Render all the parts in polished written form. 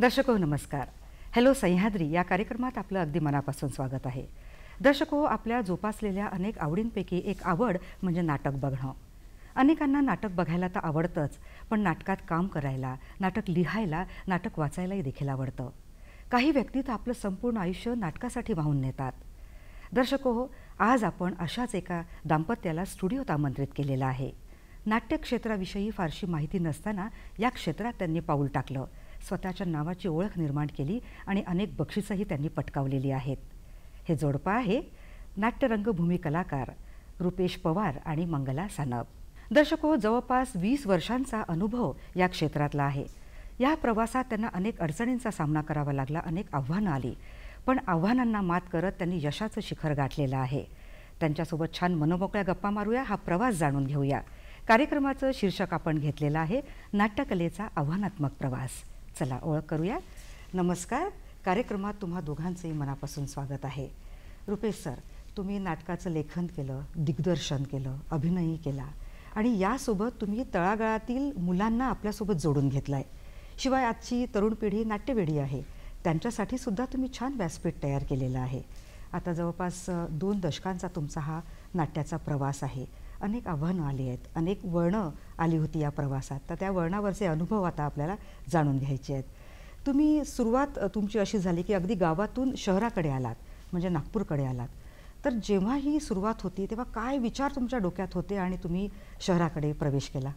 दर्शको नमस्कार. हॅलो सह्याद्री या कार्यक्रमात आपलं अगदी मनापासून स्वागत आहे. दर्शको, आपल्या जोपासलेल्या अनेक आवडींपैकी एक आवड म्हणजे नाटक बघणं. अनेकांना नाटक बघायला तर आवडतंच, पण नाटकात काम करायला, नाटक लिहायला, नाटक वाचायलाही देखील आवडतं. काही व्यक्ती तर आपलं संपूर्ण आयुष्य नाटकासाठी वाहून नेतात. दर्शको, आज आपण अशाच एका दाम्पत्याला स्टुडिओत आमंत्रित केलेलं आहे. नाट्य क्षेत्राविषयी फारशी माहिती नसताना या क्षेत्रात त्यांनी पाऊल टाकलं, स्वतःच्या नावाची ओळख निर्माण केली आणि अनेक बक्षिसंही त्यांनी पटकावलेली आहेत. हे जोडपं आहे नाट्यरंगभूमी कलाकार रुपेश पवार आणि मंगला सानप. दर्शको, जवळपास 20 वर्षांचा अनुभव या क्षेत्रातला आहे. या प्रवासात त्यांना अनेक अडचणींचा सामना करावा लागला, अनेक आव्हानं आली, पण आव्हानांना मात करत त्यांनी यशाचं शिखर गाठलेलं आहे. त्यांच्यासोबत छान मनमोकळ्या गप्पा मारूया, हा प्रवास जाणून घेऊया. कार्यक्रमाचं शीर्षक आपण घेतलेलं आहे नाट्यकलेचा आव्हानात्मक प्रवास. चला ओळख करूया. नमस्कार. कार्यक्रमात तुम्हा दोघांचंही मनापासून स्वागत आहे. रुपेश सर, तुम्ही नाटकाचं लेखन केलं, दिग्दर्शन केलं, अभिनयही केला आणि यासोबत तुम्ही तळागाळातील मुलांना आपल्यासोबत जोडून घेतलं आहे. शिवाय आजची तरुण पिढी नाट्यवेडी आहे, त्यांच्यासाठी सुद्धा तुम्ही छान व्यासपीठ तयार केलेलं आहे. आता जवळपास 2 दशकांचा तुमचा हा नाट्याचा प्रवास आहे. अनेक आव्हानं आली आहेत, अनेक वळणं आली होती या प्रवासात, तर त्या वळणावरचे अनुभव आता आपल्याला जाणून घ्यायचे आहेत. तुम्ही सुरुवात तुमची अशी झाली की अगदी गावातून शहराकडे आलात, म्हणजे नागपूरकडे आलात. तर जेव्हा ही सुरुवात होती तेव्हा काय विचार तुमच्या डोक्यात होते आणि तुम्ही शहराकडे प्रवेश केला?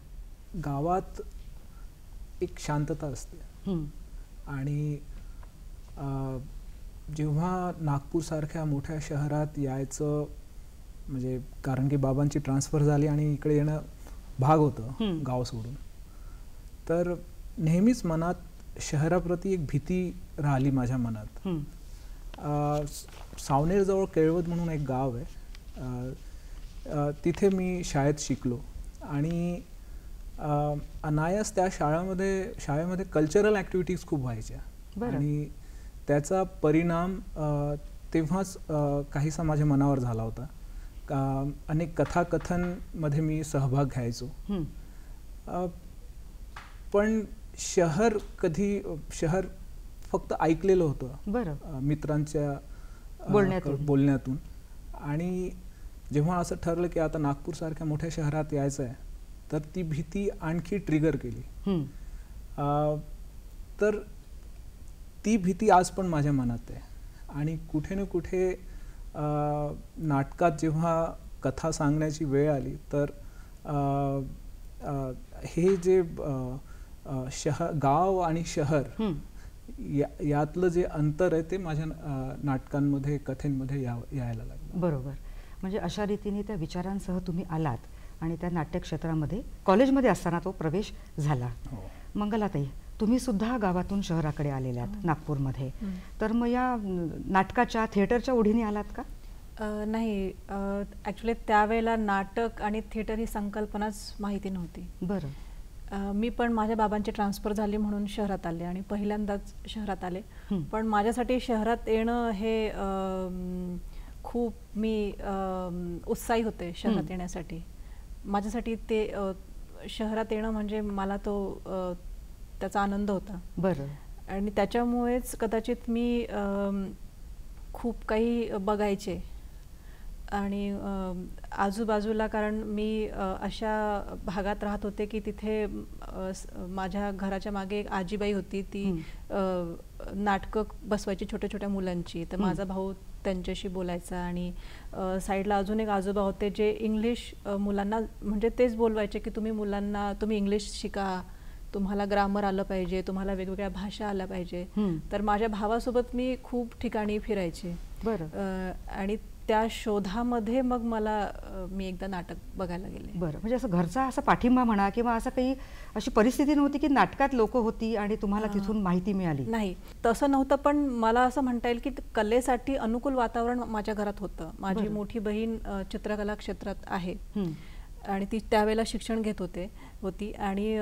गावात एक शांतता असते आणि जेव्हा नागपूरसारख्या मोठ्या शहरात यायचं, म्हणजे कारण की बाबांची ट्रान्सफर झाली आणि इकडे येणं भाग होतं गाव सोडून, तर नेहमीच मनात शहराप्रती एक भीती राहिली माझ्या मनात. सावनेरजवळ केळवद म्हणून एक गाव आहे, तिथे मी शाळेत शिकलो आणि अनायास त्या शाळेमध्ये कल्चरल ॲक्टिव्हिटीज खूप व्हायच्या आणि त्याचा परिणाम तेव्हाच काहीसा माझ्या मनावर झाला होता. अनेक कथाकथनमध्ये मी सहभाग घ्यायचो, पण शहर फक्त ऐकलेलं होतं मित्रांच्या बोलण्यातून. आणि जेव्हा असं ठरलं की आता नागपूरसारख्या मोठ्या शहरात यायचं आहे, तर ती भीती आणखी ट्रिगर केली. तर ती भीती आज पण माझ्या मनात आहे आणि कुठे ना कुठे नाटकात जेव्हा कथा सांगण्याची वेळ आली, तर हे जे गाव आणि शहर यातलं जे अंतर आहे ते माझ्या नाटकांमध्ये, कथेंमध्ये यायला लागलं. बरोबर. म्हणजे अशा रीतीने त्या विचारांसह तुम्ही आलात आणि त्या नाट्यक्षेत्रामध्ये कॉलेजमध्ये असताना तो प्रवेश झाला. मंगलाताई, तुम्ही सुद्धा गावातून शहराकडे आलेल्यात नागपूरमध्ये, तर मग या नाटकाच्या थिएटरच्या ओढीने आलात का? नाही, ॲक्च्युली त्यावेळेला नाटक आणि थिएटर ही संकल्पनाच माहिती नव्हती. बरं. मी पण माझ्या बाबांची ट्रान्सफर झाली म्हणून शहरात आले आणि पहिल्यांदाच शहरात आले. पण माझ्यासाठी शहरात येणं हे खूप मी उत्साही होते शहरात येण्यासाठी. माझ्यासाठी ते शहरात येणं म्हणजे मला त्याचा आनंद होता. बरं. आणि त्याच्यामुळेच कदाचित मी खूप काही बघायचे आणि आजूबाजूला, कारण मी अशा भागात राहत होते की तिथे माझ्या घराच्या मागे एक आजीबाई होती, ती नाटकं बसवायची छोट्या छोट्या मुलांची. तर माझा भाऊ त्यांच्याशी बोलायचा. आणि साईडला अजून एक आजोबा होते जे इंग्लिश मुलांना म्हणजे तेच बोलवायचे की तुम्ही इंग्लिश शिका, तुम्हाला ग्रामर आलं पाहिजे, तुम्हाला वेगवेगळ्या भाषा आल्या पाहिजे. तर माझ्या भावासोबत मी खूप ठिकाणी फिरायचे. आणि त्या शोधामध्ये मग मी एकदा नाटक बघायला गेले. बरं, म्हणजे असं घरचा असा पाठिंबा म्हणा किंवा असं काही अशी परिस्थिती नव्हती की नाटकात लोक होती आणि तुम्हाला तिथून माहिती मिळाली? नाही, तसं नव्हतं. पण मला असं म्हणता येईल की कलेसाठी अनुकूल वातावरण माझ्या घरात होतं. माझी मोठी बहीण चित्रकला क्षेत्रात आहे आणि ती त्यावेळेला शिक्षण घेत होती आणि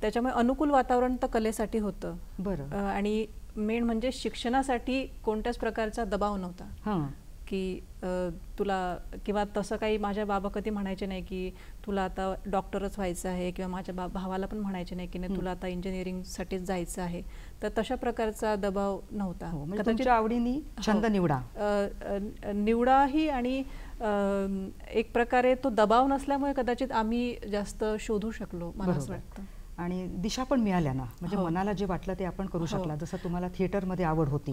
त्याच्यामुळे अनुकूल वातावरण तर कलेसाठी होतं. बरं. आणि मेन म्हणजे शिक्षणासाठी कोणत्याच प्रकारचा दबाव नव्हता की तुला, किंवा तसं काही माझ्या बाबा कधी म्हणायचे नाही की तुला आता डॉक्टरच व्हायचं आहे, किंवा माझ्या भावाला पण म्हणायचे नाही की नाही तुला आता इंजिनिअरिंगसाठीच जायचं आहे. तर तशा प्रकारचा दबाव नव्हता. तुमच्या आवडीने छंद निवडाही आणि एक प्रकारे तो दबाव नसल्यामुळे कदाचित आम्ही जास्त शोधू शकलो, मला असं वाटतं. आणि दिशा पण मिळाल्या ना, म्हणजे मनाला जे वाटलं ते आपण करू शकला. जसं तुम्हाला थिएटरमध्ये आवड होती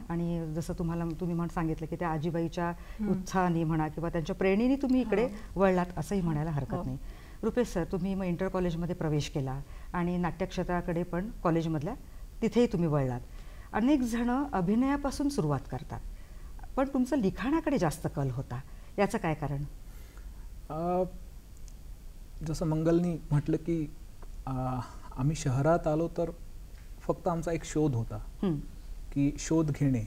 आणि जसं तुम्ही सांगितलं की त्या आजीबाईच्या उत्साहाने म्हणा किंवा त्यांच्या प्रेरणेने तुम्ही इकडे वळलात असंही म्हणायला हरकत नाही. रुपेश सर, तुम्ही मग इंटर कॉलेजमध्ये प्रवेश केला आणि नाट्यक्षेत्राकडे पण कॉलेजमधल्या तिथेही तुम्ही वळलात. अनेक जण अभिनयापासून सुरुवात करतात, पण तुमचं लिखाणाकडे जास्त कल होता, याचं काय कारण? जसं मंगलनी म्हटलं की आम्ही शहरात आलो तर फक्त आमचा एक शोध होता की शोध घेणे.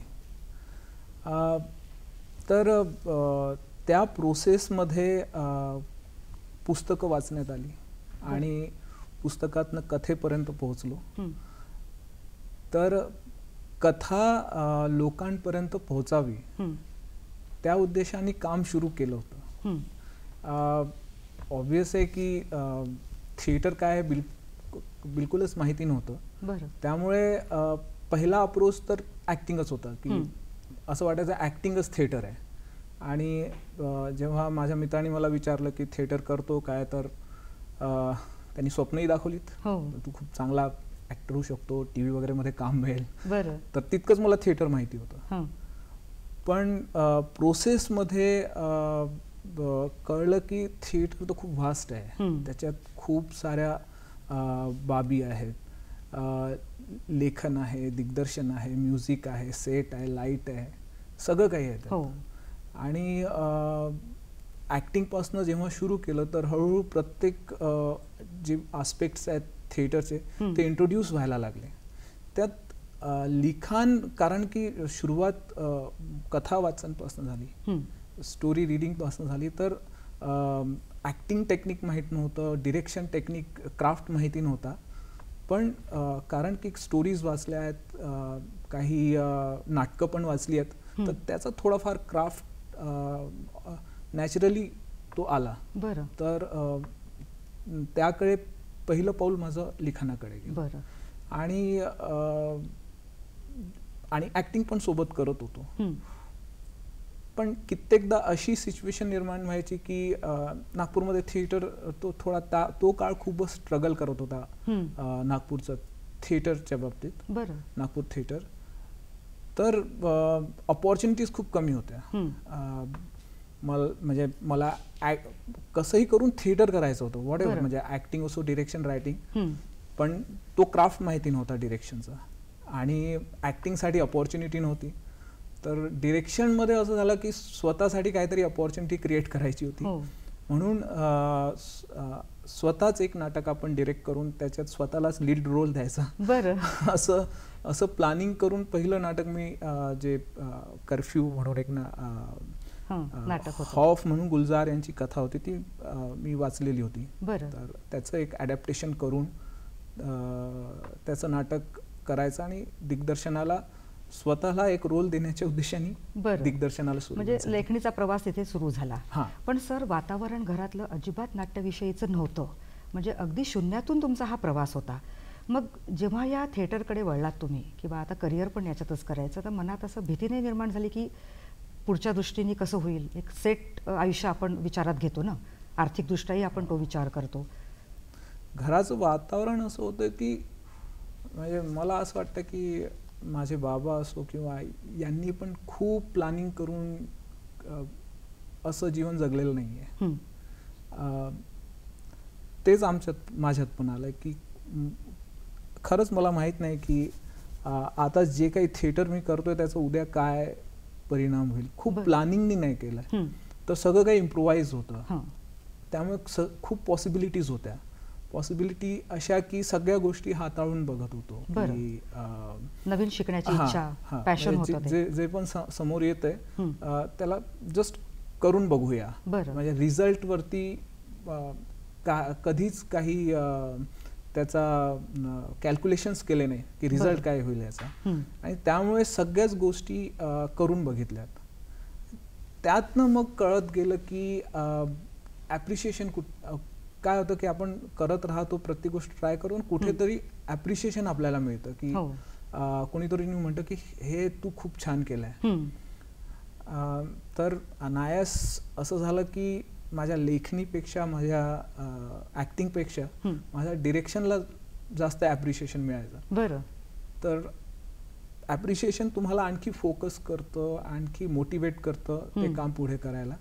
तर त्या प्रोसेसमध्ये पुस्तकं वाचण्यात आली आणि पुस्तकातनं कथेपर्यंत पोहोचलो. तर कथा लोकांपर्यंत पोहोचावी त्या उद्देशाने काम सुरू केलं होतं. ऑब्वियस आहे की थिएटर काय आहे बिलकुलच माहिती नव्हतं. त्यामुळे पहिला अप्रोच तर ॲक्टिंगच होता की असं वाटायचं ॲक्टिंगच थिएटर आहे. आणि जेव्हा माझ्या मित्रांनी मला विचारलं की थिएटर करतो काय, तर त्यांनी स्वप्नही दाखवलीत, तू खूप चांगला ॲक्टर होऊ शकतो, टी व्ही वगैरे मध्ये काम मिळेल. तर तितकंच मला थिएटर माहिती होतं. पण प्रोसेसमध्ये कळलं की थिएटर तर खूप व्हास्ट आहे, त्याच्यात खूप साऱ्या बाबी आहेत. लेखन आहे, दिग्दर्शन आहे, म्युझिक आहे, सेट आहे, लाईट आहे, सगळं काही आहे. आणि ॲक्टिंगपासनं जेव्हा सुरू केलं तर हळूहळू प्रत्येक जे आस्पेक्ट्स आहेत थिएटरचे ते इंट्रोड्यूस व्हायला लागले. त्यात लिखाण, कारण की सुरुवात कथा वाचनपासून झाली, स्टोरी रिडिंगपासून झाली. तर ॲक्टिंग टेक्निक माहीत नव्हतं, डिरेक्शन टेक्निक, क्राफ्ट माहिती नव्हता. पण कारण की स्टोरीज वाचल्या आहेत, काही नाटकं पण वाचली आहेत, तर त्याचा थोडाफार क्राफ्ट नॅचरली तो आला. तर त्याकडे पहिलं पाऊल माझं लिखाणाकडे गेलं. आणि ॲक्टिंग पण सोबत करत होतो. पण कित्येकदा अशी सिच्युएशन निर्माण व्हायची की नागपूरमध्ये थिएटर तो काळ खूपच स्ट्रगल करत होता नागपूरचं थिएटरच्या बाबतीत, नागपूर थिएटर. तर अपॉर्च्युनिटीज खूप कमी होत्या. म्हणजे मला कसंही करून थिएटर करायचं होतं, व्हॉट एव्हर, म्हणजे ॲक्टिंग असो, डिरेक्शन, रायटिंग. पण तो क्राफ्ट माहिती नव्हता डिरेक्शनचा आणि ॲक्टिंगसाठी अपॉर्च्युनिटी नव्हती. तर डिरेक्शनमध्ये असं झालं की स्वतःसाठी काहीतरी अपॉर्च्युनिटी क्रिएट करायची होती, म्हणून स्वतःच एक नाटक आपण डिरेक्ट करून त्याच्यात स्वतःलाच लीड रोल द्यायचा असं प्लॅनिंग करून पहिलं नाटक मी जे कर्फ्यू म्हणून एक हॉफ म्हणून गुलजार यांची कथा होती ती मी वाचलेली होती. तर त्याचं एक ॲडॅप्टेशन करून त्याचं नाटक करायचं आणि दिग्दर्शनाला स्वतःला एक रोल देण्याच्या उद्देशाने दिग्दर्शनाला सुरू, म्हणजे लेखणीचा प्रवास तिथे सुरू झाला. पण सर, वातावरण घरातलं अजिबात नाट्यविषयीचं नव्हतं, म्हणजे अगदी शून्यातून तुमचा हा प्रवास होता. मग जेव्हा या थिएटरकडे वळलात तुम्ही, किंवा आता करिअर पण याच्यातच करायचं, तर मनात असं भीती नाही निर्माण झाली की पुढच्या दृष्टीने कसं होईल? एक सेट आयुष्य आपण विचारात घेतो ना, आर्थिकदृष्ट्याही आपण तो विचार करतो. घराचं वातावरण असं होतं की म्हणजे मला असं वाटतं की माझे बाबा असो किंवा आई यांनी पण खूप प्लॅनिंग करून असं जीवन जगलेलं नाही आहे. तेच माझ्यात पण आलं की खरंच मला माहीत नाही की आता जे काही थिएटर मी करतोय त्याचा उद्या काय परिणाम होईल. खूप प्लॅनिंगनी नाही केलं तर सगळं काही इम्प्रोवाइज होतं. त्यामुळे खूप पॉसिबिलिटीज होत्या. पॉसिबिलिटी अशा की सगळ्या गोष्टी हाताळून बघत होतो की नवीन शिकण्याची इच्छा, पॅशन होतं. जे पण समोर येतंय त्याला जस्ट करून बघूया. म्हणजे रिझल्ट वरती कधीच काही त्याचा कॅल्क्युलेशन्स केले नाही की रिझल्ट काय होईल याचा. आणि त्यामुळे सगळ्याच गोष्टी करून बघितल्यात. त्यातनं मग कळत गेलं की ॲप्रिशिएशन काय होतं की आपण करत राहतो प्रत्येक गोष्ट ट्राय करून कुठेतरी ॲप्रिशिएशन आपल्याला मिळतं की कोणीतरी म्हणतं की हे तू खूप छान केलंय. तर अनायास असं झालं की माझ्या लेखणीपेक्षा माझ्या ॲक्टिंगपेक्षा माझ्या डिरेक्शनला जास्त ॲप्रिशिएशन मिळायचं. तर ॲप्रिशिएशन तुम्हाला आणखी फोकस करतं, आणखी मोटिवेट करतं ते काम पुढे करायला.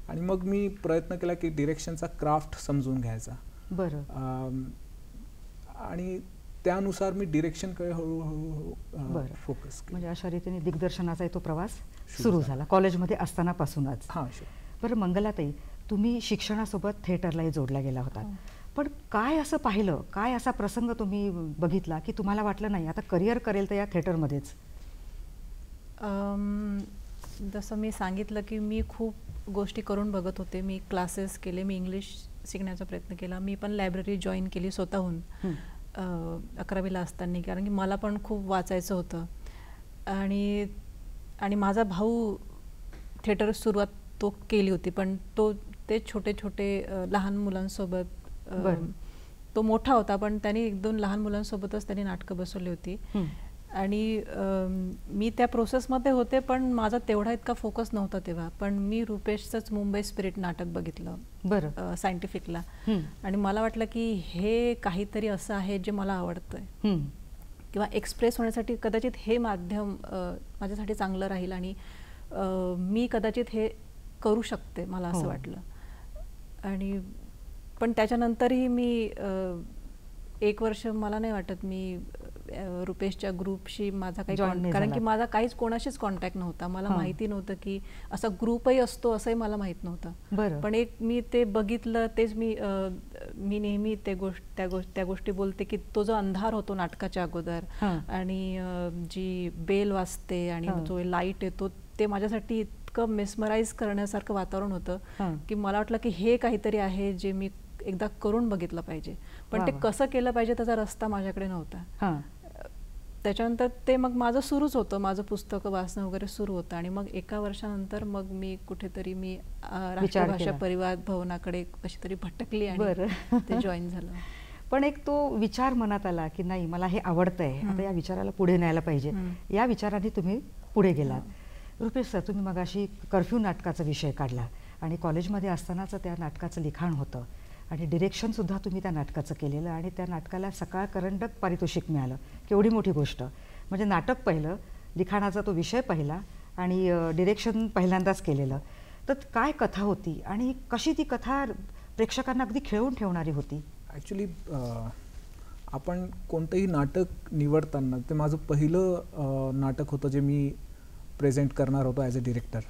आणि मग मी प्रयत्न केला की डिरेक्शनचा क्राफ्ट समजून घ्यायचा. आणि त्यानुसार मी डिरेक्शनकडे हळूहळू फोकस केला. म्हणजे अशा रीतीने दिग्दर्शनाचा तो प्रवास सुरू झाला कॉलेजमध्ये असतानापासूनच. बरं मंगलाताई, तुम्ही शिक्षणासोबत थिएटरलाही जोडला गेला होता. पण काय असं पाहिलं, काय असा प्रसंग तुम्ही बघितला की तुम्हाला वाटलं नाही आता करिअर करेल तर या थिएटरमध्येच? जसं मी सांगितलं की मी खूप गोष्टी करून बघत होते. मी क्लासेस केले, मी इंग्लिश शिकण्याचा प्रयत्न केला. मी पण लायब्ररी जॉईन केली स्वतःहून 11वीला असताना, कारण की मला पण खूप वाचायचं होतं. आणि माझा भाऊ थिएटर सुरुवात तो केली होती, पण ते छोटे छोटे लहान मुलांसोबत तो मोठा होता, पण त्याने 1-2 लहान मुलांसोबतच त्याने नाटकं बसवली होती. आणि मी त्या प्रोसेसमध्ये होते, पण माझा तेवढा इतका फोकस नव्हता तेव्हा. पण मी रुपेशचंच मुंबई स्पिरिट नाटक बघितलं सायंटिफिकला. आणि मला वाटलं की हे काहीतरी असं आहे जे मला आवडतंय किंवा एक्सप्रेस होण्यासाठी कदाचित हे माध्यम माझ्यासाठी चांगलं राहील आणि मी कदाचित हे करू शकते, मला असं वाटलं. आणि पण त्याच्यानंतरही मी 1 वर्ष मला नाही वाटत मी रुपेशच्या ग्रुपशी माझा काही, कारण की माझा काहीच कोणाशीच कॉन्टॅक्ट नव्हता. मला माहिती नव्हतं की असा ग्रुपही असतो असंही मला माहीत नव्हतं. पण मी ते बघितलं, तेच मी नेहमी त्या गोष्टी बोलते की तो जो अंधार होतो नाटकाच्या अगोदर आणि जी बेल वाजते आणि जो लाईट येतो, ते माझ्यासाठी इतकं मेस्मराईज करण्यासारखं वातावरण होतं की मला वाटलं की हे काहीतरी आहे जे मी एकदा करून बघितलं पाहिजे. पण ते कसं केलं पाहिजे त्याचा रस्ता माझ्याकडे नव्हता. त्याच्यानंतर ते मग माझं सुरूच होतं, माझं पुस्तकं वाचणं वगैरे सुरू होतं. आणि मग 1 वर्षानंतर मग मी कुठेतरी राष्ट्रीय भाषा परिवार भवनाकडे कशी तरी भटकली आणि ते जॉईन झालं. पण एक तो विचार मनात आला की नाही मला हे आवडतंय, आता या विचाराला पुढे न्यायला पाहिजे, या विचाराने तुम्ही पुढे गेलात. रुपेश सर, तुम्ही मगाशी कर्फ्यू नाटकाचा विषय काढला आणि कॉलेजमध्ये असतानाचं त्या नाटकाचं लिखाण होतं आणि डिरेक्शनसुद्धा तुम्ही त्या नाटकाचं केलेलं आणि त्या नाटकाला सकाळ करंडक पारितोषिक मिळालं. केवढी मोठी गोष्ट. म्हणजे नाटक पहिलं, लिखाणाचा तो विषय पहिला आणि डिरेक्शन पहिल्यांदाच केलेलं. तर काय कथा होती आणि कशी ती कथा प्रेक्षकांना अगदी खिळवून ठेवणारी होती? ॲक्च्युली आपण कोणतंही नाटक निवडताना, ते माझं पहिलं नाटक होतं जे मी प्रेझेंट करणार होतो ॲज अ डिरेक्टर.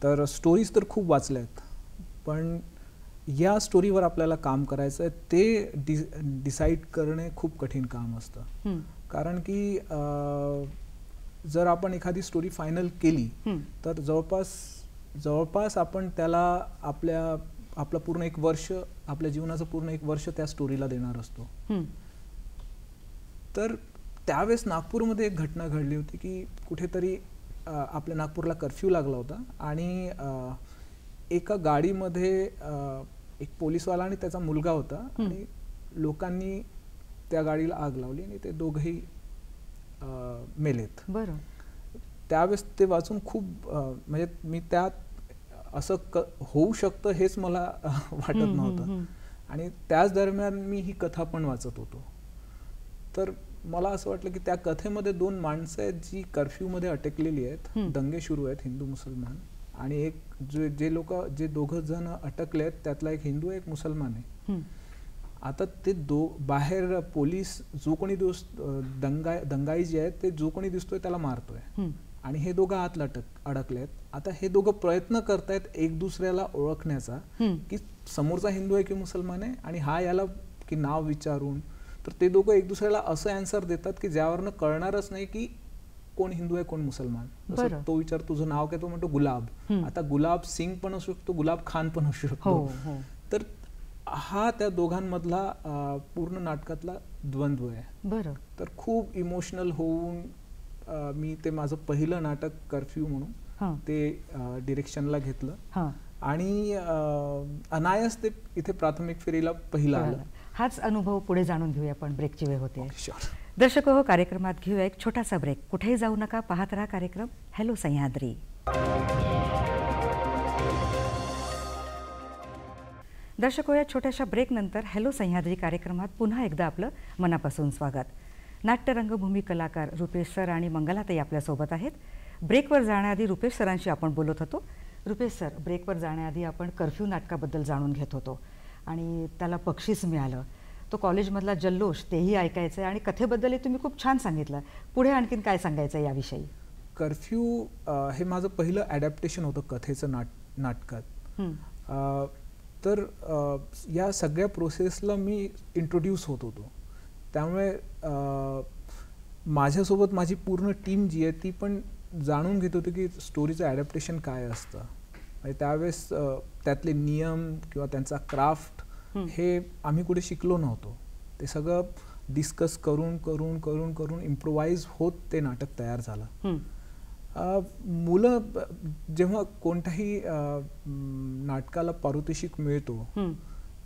तर स्टोरीज तर खूप वाचल्या आहेत, पण या स्टोरीवर आपल्याला काम करायचं आहे ते डिसाईड करणे खूप कठीण काम असतं. कारण की जर आपण एखादी स्टोरी फायनल केली तर जवळपास आपण त्याला आपलं पूर्ण 1 वर्ष, आपल्या जीवनाचं पूर्ण 1 वर्ष त्या स्टोरीला देणार असतो. तर त्यावेळेस नागपूरमध्ये एक घटना घडली होती की कुठेतरी आपल्या नागपूरला कर्फ्यू लागला होता आणि एका गाडीमध्ये एक पोलीसवाला आणि त्याचा मुलगा होता आणि लोकांनी त्या गाडीला आग लावली आणि ते दोघेही मेलेत. त्यावेळेस ते वाचून खूप म्हणजे मी त्यात असं होऊ शकतं हेच मला वाटत नव्हतं. आणि त्याच दरम्यान मी ही कथा पण वाचत होतो. तर मला असं वाटलं की त्या कथेमध्ये 2 माणसं आहेत जी कर्फ्यूमध्ये अटकलेली आहेत, दंगे सुरू आहेत हिंदू मुसलमान, आणि एक जे दोघं जण अटकले आहेत त्यातला एक हिंदू एक मुसलमान आहे. आता ते बाहेर पोलीस जो कोणी दंगाई जे आहेत ते जो कोणी दिसतोय त्याला मारतोय, आणि हे दोघं आत अडकलेत. आता हे दोघं प्रयत्न करतायत एक दुसऱ्याला ओळखण्याचा की समोरचा हिंदू आहे की मुसलमान आहे, आणि हा याला की नाव विचारून. तर ते दोघं एक दुसऱ्याला असं आन्सर देतात की ज्यावरनं कळणारच नाही की कोण हिंदू आहे कोण मुसलमान. जसं तो विचार तुझं नाव काय, तो म्हणतो गुलाब. आता गुलाब सिंग पण असू शकतो, गुलाब खान पण असू शकतो. तर हा त्या दोघांमधला पूर्ण नाटकातला द्वंद्व आहे. बरं. तर खूप इमोशनल होऊन मी ते माझं पहिलं नाटक कर्फ्यू म्हणून ते डिरेक्शनला घेतलं, आणि अनायास ते इथे प्राथमिक फेरीला पहिला आलं. हाच अनुभव पुढे जाणून घेऊया आपण. ब्रेकची वेळ होते. दर्शको हो, कार्यक्रमात घेऊया एक छोटासा ब्रेक. कुठेही जाऊ नका, पाहत राहा कार्यक्रम हॅलो सह्याद्री. दर्शको, या छोट्याशा ब्रेकनंतर हॅलो सह्याद्री कार्यक्रमात पुन्हा एकदा आपलं मनापासून स्वागत. नाट्य रंगभूमी कलाकार रुपेश सर आणि मंगलाताई आपल्यासोबत आहेत. ब्रेकवर जाण्याआधी रुपेश सरांशी आपण बोलत होतो. रुपेश सर, ब्रेकवर जाण्याआधी आपण कर्फ्यू नाटकाबद्दल जाणून घेत होतो, आणि त्याला बक्षीस मिळालं. तो कॉलेजमधला जल्लोष तेही ऐकायचं आहे, आणि कथेबद्दलही तुम्ही खूप छान सांगितलं. पुढे आणखीन काय सांगायचं आहे याविषयी? कर्फ्यू हे माझं पहिलं ॲडॅप्टेशन होतं कथेचं नाटकात. तर या सगळ्या प्रोसेसला मी इंट्रोड्यूस होत होतो, त्यामुळे माझ्यासोबत माझी पूर्ण टीम जी आहे ती पण जाणून घेत होती की स्टोरीचं ॲडॅप्टेशन काय असतं. म्हणजे त्यावेळेस त्यातले नियम किंवा त्यांचा क्राफ्ट हे आम्ही कुठे शिकलो नव्हतो. ते सगळं डिस्कस करून करून करून करून इम्प्रोवाइज होत ते नाटक तयार झालं. मुलं जेव्हा कोणत्याही नाटकाला पारितोषिक मिळतो,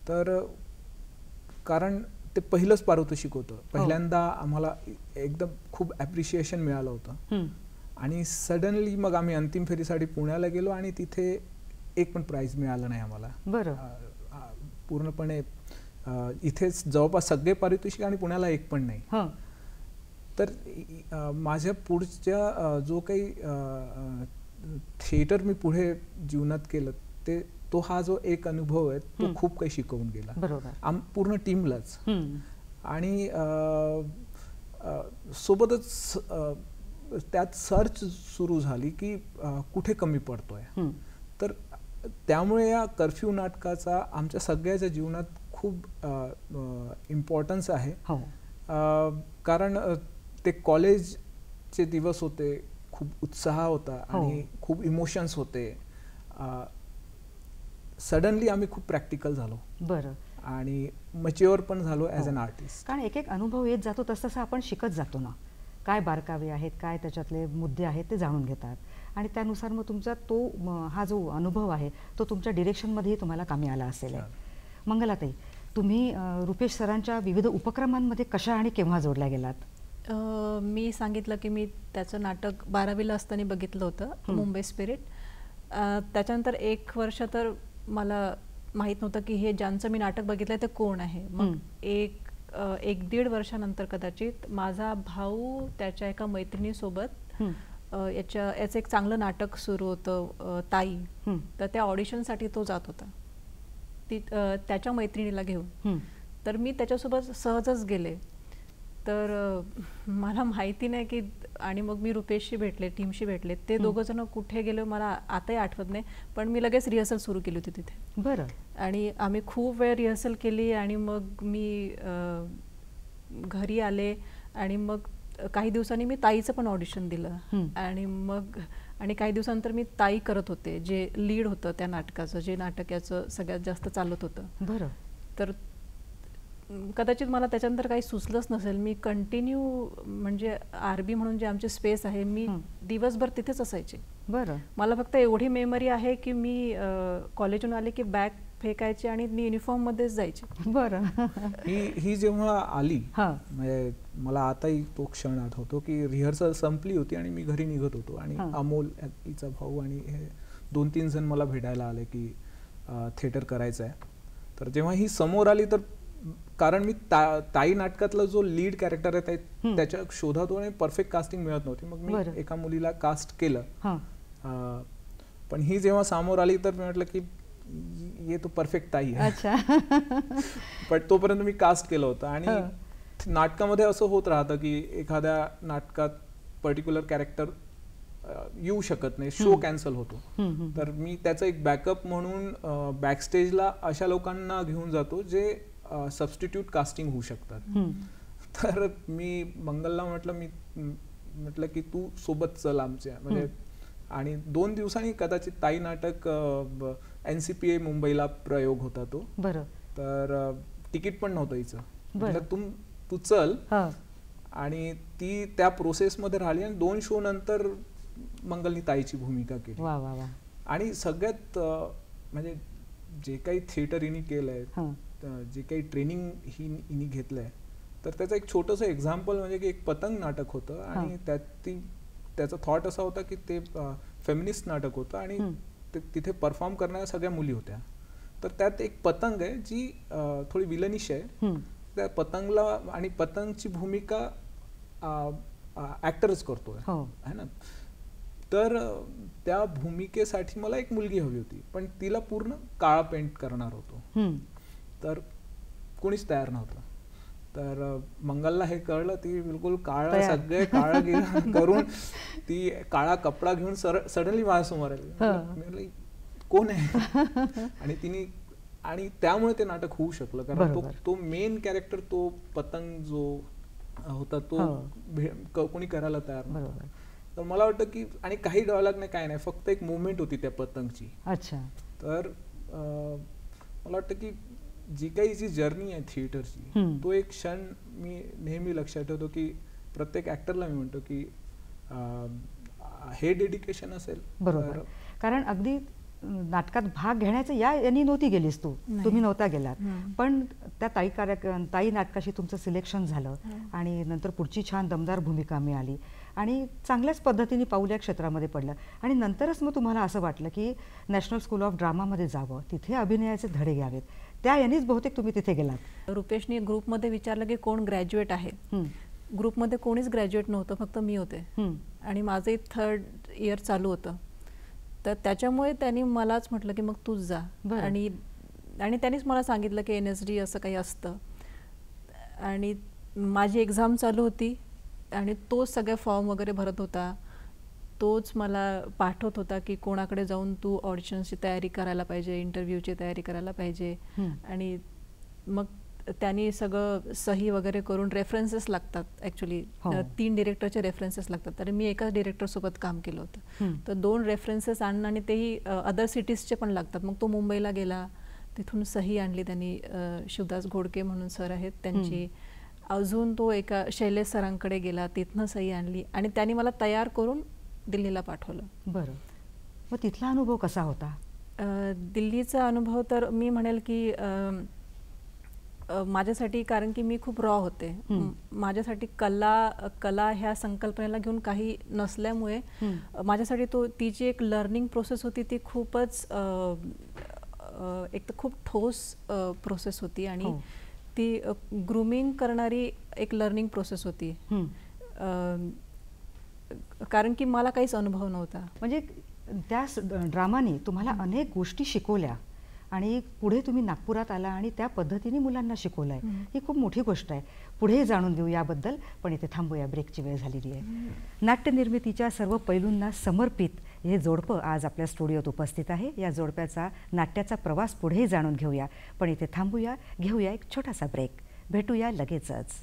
तर कारण ते पहिलंच पारितोषिक होतं, पहिल्यांदा आम्हाला एकदम खूप ॲप्रिशिएशन मिळालं होतं, आणि सडनली मग आम्ही अंतिम फेरीसाठी पुण्याला गेलो, आणि तिथे एक पण प्राइज मिळालं नाही आम्हाला. बरं. पूर्णपणे इथेच जवळपास सगळे पारितोषिक, आणि पुण्याला एक पण नाही. तर माझ्या पुढच्या जो काही थिएटर मी पुढे जीवनात केलं तो हा जो एक अनुभव आहे तो खूप काही शिकवून गेला. बरोबर. पूर्ण टीमलाच. आणि सोबतच त्यात सर्च सुरू झाली की कुठे कमी पडतोय. तर त्यामुळे या कर्फ्यू नाटकाचा आमच्या सगळ्याच्या जीवनात खूप इम्पॉर्टन्स आहे. कारण ते कॉलेजचे दिवस होते, खूप उत्साह होता आणि खूप इमोशन्स होते. सडनली आम्ही खूप प्रॅक्टिकल झालो. बरं. आणि मच्युअर पण झालो ॲज अन आर्टिस्ट. कारण एक एक अनुभव येत जातो तसं आपण शिकत जातो ना. काय बारकावे आहेत, काय त्याच्यातले मुद्दे आहेत ते जाणून घेतात, आणि त्यानुसार मग तुमचा हा जो अनुभव आहे तो तुमच्या डिरेक्शनमध्येही तुम्हाला कामी आला असेल. मंगलाताई, तुम्ही रुपेश सरांच्या विविध उपक्रमांमध्ये कशा आणि केव्हा जोडल्या गेलात? मी सांगितलं की मी त्याचं नाटक 12वीला असताना बघितलं होतं, मुंबई स्पिरिट. त्याच्यानंतर 1 वर्ष तर मला माहीत नव्हतं की हे ज्यांचं मी नाटक बघितलं ते कोण आहे. मग 1-1.5 वर्षानंतर कदाचित माझा भाऊ त्याच्या एका मैत्रिणीसोबत याचं एक चांगलं नाटक सुरू होतं, ताई. तर त्या ऑडिशनसाठी तो जात होता त्याच्या मैत्रिणीला घेऊन. तर मी त्याच्यासोबत सहजच गेले. तर मला माहिती नाही की, आणि मग मी रुपेशशी भेटले, टीमशी भेटले. ते दोघं जण कुठे गेले मला आताही आठवत नाही, पण मी लगेच रिहर्सल सुरू केली होती तिथे. बरं. आणि आम्ही खूप वेळ रिहर्सल केली, आणि मग मी घरी आले, आणि मग काही दिवसांनी मी ताईचं पण ऑडिशन दिलं. आणि काही दिवसानंतर मी ताई करत होते, जे लीड होतं त्या नाटकाचं, जे नाटक याचं सगळ्यात जास्त चालत होतं. बरं. तर कदाचित मला त्याच्यानंतर काही सुचलंच नसेल. मी कंटिन्यू, म्हणजे आरबी म्हणून जे आमचे स्पेस आहे, मी दिवसभर तिथेच असायचे. बरं. मला फक्त एवढी मेमरी आहे की मी कॉलेजहून आले की बॅग फेकायची आणि मी युनिफॉर्ममध्येच जायचे. बरं. ही जेव्हा आली, म्हणजे मला आताही तो क्षण आठवतो की रिहर्सल संपली होती आणि मी घरी निघत होतो, आणि अमोल हिचा भाऊ आणि हे 2-3 जण मला भेटायला आले की थिएटर करायचं आहे. तर जेव्हा ही समोर आली तर कारण मी ताई नाटकातला जो लीड कॅरेक्टर आहे त्याच्या शोधात होतो आणि परफेक्ट कास्टिंग मिळत नव्हती, मग मी एका मुलीला कास्ट केलं. पण ही जेव्हा समोर आली तर मी म्हटलं की ये तो परफेक्ट ताई आहे. पण तोपर्यंत मी कास्ट केलं होतं. आणि नाटकामध्ये असं होत राहतं की एखाद्या नाटकात पर्टिक्युलर कॅरेक्टर येऊ शकत नाही, शो कॅन्सल होतो. तर मी त्याचं एक बॅकअप म्हणून बॅकस्टेजला अशा लोकांना घेऊन जातो जे सबस्टिट्यूट कास्टिंग होऊ शकतात. तर मी मंगलला म्हटलं की तू सोबत चल आमच्या, म्हणजे आणि 2 दिवसांनी कदाचित ताई नाटक NCPA मुंबईला प्रयोग होता तो. तर तिकीट पण नव्हतं हिचं. म्हटलं तू चल. आणि ती त्या प्रोसेसमध्ये राहिली आणि 2 शो नंतर मंगलनी ताईची भूमिका केली. आणि सगळ्यात म्हणजे जे काही थिएटर हिने केलंय, जे काही ट्रेनिंग हिने घेतलंय, तर त्याचं एक छोटंसं एक्झाम्पल म्हणजे की एक पतंग नाटक होतं आणि त्याचा थॉट असा होता की ते फेमिनिस्ट नाटक होतं आणि तिथे परफॉर्म करणाऱ्या सगळ्या मुली होत्या. तर त्यात एक पतंग आहे जी थोडी विलनिश आहे. त्या पतंगला आणि पतंगची भूमिका ऍक्टरच करतोय, है ना. तर त्या भूमिकेसाठी मला एक मुलगी हवी होती, पण तिला पूर्ण काळा पेंट करणार होतो. तर कोणीच तयार नव्हतं. तर मंगलला हे कळलं, ती बिलकुल काळा सगळे काळं करून ती काळा कपडा घेऊन सडनली माझ्यासमोर आली. कोण आहे? आणि त्यामुळे ते नाटक होऊ शकलं, कारण तो मेन कॅरेक्टर, तो पतंग जो होता तो कोणी करायला तयार नव्हता. तर मला वाटतं की, आणि काही डायलॉग नाही, काय नाही, फक्त एक मुवमेंट होती त्या पतंगची. तर मला वाटतं की जी काही जी जर्नी आहे थिएटरची, तो एक क्षण मी नेहमी लक्षात ठेवतो की प्रत्येक ऍक्टरला मी म्हणतो की हे डेडिकेशन असेल. बरोबर. कारण अगदी नाटकात भाग घेण्याचं यांनी नव्हती गेलीस तुम्ही नव्हता गेलात, पण त्या ताई नाटकाशी तुमचं सिलेक्शन झालं आणि नंतर पुढची छान दमदार भूमिका मिळाली आणि चांगल्याच पद्धतीने पाऊल या क्षेत्रामध्ये पडलं. आणि नंतरच मग तुम्हाला असं वाटलं की नॅशनल स्कूल ऑफ ड्रामामध्ये जावं, तिथे अभिनयाचे धडे घ्यावेत. त्या यांनीच बहुतेक तुम्ही तिथे गेलात. रुपेशनी ग्रुपमध्ये विचारलं की कोण ग्रॅज्युएट आहे. ग्रुपमध्ये कोणीच ग्रॅज्युएट नव्हतं, फक्त मी होते आणि माझंही 3rd इयर चालू होतं. तर त्याच्यामुळे त्यांनी मलाच म्हटलं की मग तूच जा. आणि त्यांनीच मला सांगितलं की NSD असं काही असतं. आणि माझी एक्झाम चालू होती आणि तोच सगळे फॉर्म वगैरे भरत होता, तोच मला पाठवत होता की कोणाकडे जाऊन तू ऑडिशन्सची तयारी करायला पाहिजे, इंटरव्ह्यूची तयारी करायला पाहिजे. आणि मग त्यांनी सगळं सही वगैरे करून, रेफरन्सेस लागतात ॲक्च्युली, 3 डिरेक्टरचे रेफरन्सेस लागतात. तर मी एकाच डिरेक्टरसोबत काम केलं होतं. तर 2 रेफरन्सेस आणणं आणि तेही अदर सिटीजचे पण लागतात. मग तो मुंबईला गेला, तिथून सही आणली त्यांनी. शिवदास घोडके म्हणून सर आहेत त्यांची. अजून तो एका शैलेश सरांकडे गेला, तिथनं सही आणली आणि त्यांनी मला तयार करून दिल्लीला पाठवलं. बरं. मग तिथला अनुभव कसा होता? दिल्लीचा अनुभव तर मी म्हणेल की माझ्यासाठी, कारण की मी खूप रॉ होते, माझ्यासाठी कला ह्या संकल्पनेला घेऊन काही नसल्यामुळे माझ्यासाठी ती जी एक लर्निंग प्रोसेस होती ती खूपच एक तर खूप ठोस प्रोसेस होती आणि ती ग्रूमिंग करणारी एक लर्निंग प्रोसेस होती. कारण की मला काहीच अनुभव नव्हता. म्हणजे त्या ड्रामाने तुम्हाला अनेक गोष्टी शिकवल्या आणि पुढे तुम्ही नागपुरात आला आणि त्या पद्धतीने मुलांना शिकवलंय. ही खूप मोठी गोष्ट आहे. पुढे जाणून घेऊ याबद्दल, पण इथे थांबूया, ब्रेकची वेळ झालेली आहे. नाट्यनिर्मितीच्या सर्व पैलूंना समर्पित हे जोडपं आज आपल्या स्टुडिओत उपस्थित आहे. या जोडप्याचा नाट्याचा प्रवास पुढे जाणून घेऊया, पण इथे थांबूया, घेऊया एक छोटासा ब्रेक. भेटूया लगेचच.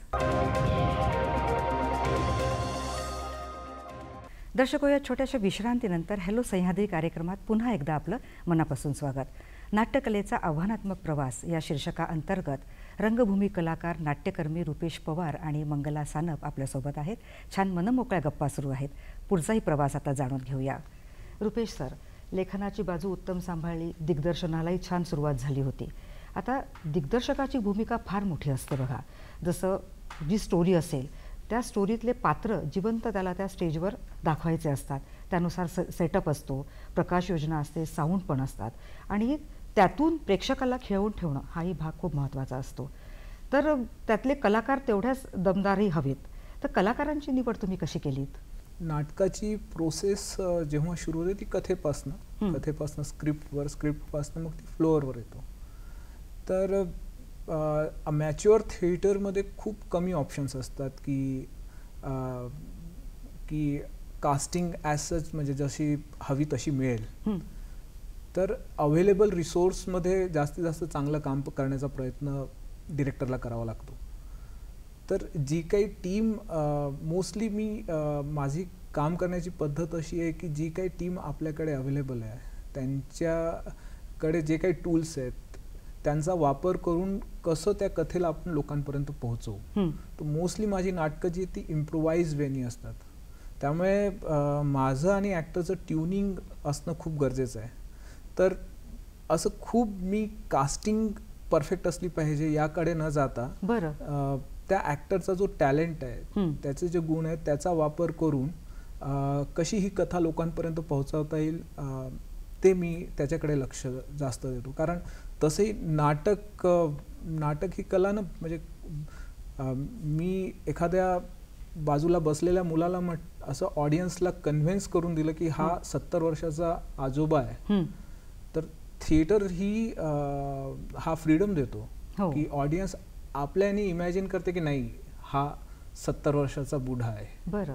दर्शको, या छोट्याशा विश्रांतीनंतर हॅलो सह्याद्री कार्यक्रमात पुन्हा एकदा आपलं मनापासून स्वागत. नाट्यकलेचा आव्हानात्मक प्रवास या शीर्षकाअंतर्गत रंगभूमी कलाकार नाट्यकर्मी रुपेश पवार आणि मंगला सानप आपल्यासोबत आहेत. छान मनमोकळ्या गप्पा सुरू आहेत. पुढचाही प्रवास आता जाणून घेऊया. रुपेश सर, लेखनाची बाजू उत्तम सांभाळली, दिग्दर्शनालाही छान सुरुवात झाली होती. आता दिग्दर्शकाची भूमिका फार मोठी असते बघा. जसं जी स्टोरी असेल त्या स्टोरीतले पात्र जिवंत त्याला त्या स्टेजवर दाखवायचे असतात. त्यानुसार सेटअप असतो, प्रकाश योजना असते, साऊंड पण असतात आणि त्यातून प्रेक्षकाला खेळवून ठेवणं हाही भाग खूप महत्त्वाचा असतो. तर त्यातले कलाकार तेवढ्याच दमदारही हवेत. तर कलाकारांची निवड तुम्ही कशी केलीत? नाटकाची प्रोसेस जेव्हा सुरू होते ती कथेपासनं स्क्रिप्टपासनं मग ती फ्लोअरवर येतो. तर मॅच्युअर थिएटरमध्ये खूप कमी ऑप्शन्स असतात की कास्टिंग ॲज सच म्हणजे जशी हवी तशी मिळेल. तर अवेलेबल रिसोर्समध्ये जास्तीत जास्त चांगलं काम करण्याचा प्रयत्न डिरेक्टरला करावा लागतो. तर जी काही टीम मोस्टली माझी काम करण्याची पद्धत अशी आहे की जी काही टीम आपल्याकडे अवेलेबल आहे त्यांच्याकडे जे काही टूल्स आहेत त्यांचा वापर करून कसं त्या कथेला आपण लोकांपर्यंत पोहोचवू. तर मोस्टली माझी नाटकं जी ती इम्प्रोवाइज वेनी असतात. त्यामुळे माझं आणि ॲक्टरचं ट्युनिंग असणं खूप गरजेचं आहे. तर असं खूप मी कास्टिंग परफेक्ट असली पाहिजे याकडे न जाता त्या ॲक्टरचा जो टॅलेंट आहे त्याचे जे गुण आहेत त्याचा वापर करून कशी ही कथा लोकांपर्यंत पोहोचवता येईल ते मी त्याच्याकडे लक्ष जास्त देतो. कारण तसंही नाटक ही कला ना म्हणजे मी एखाद्या बाजूला बसलेल्या मुलाला असं ऑडियन्सला कन्व्हिन्स करून दिलं की हा 70 वर्षाचा आजोबा आहे. तर थिएटर ही हा फ्रीडम देतो की ऑडियन्स आपल्याने इमॅजिन करते की नाही हा 70 वर्षाचा बुढा आहे,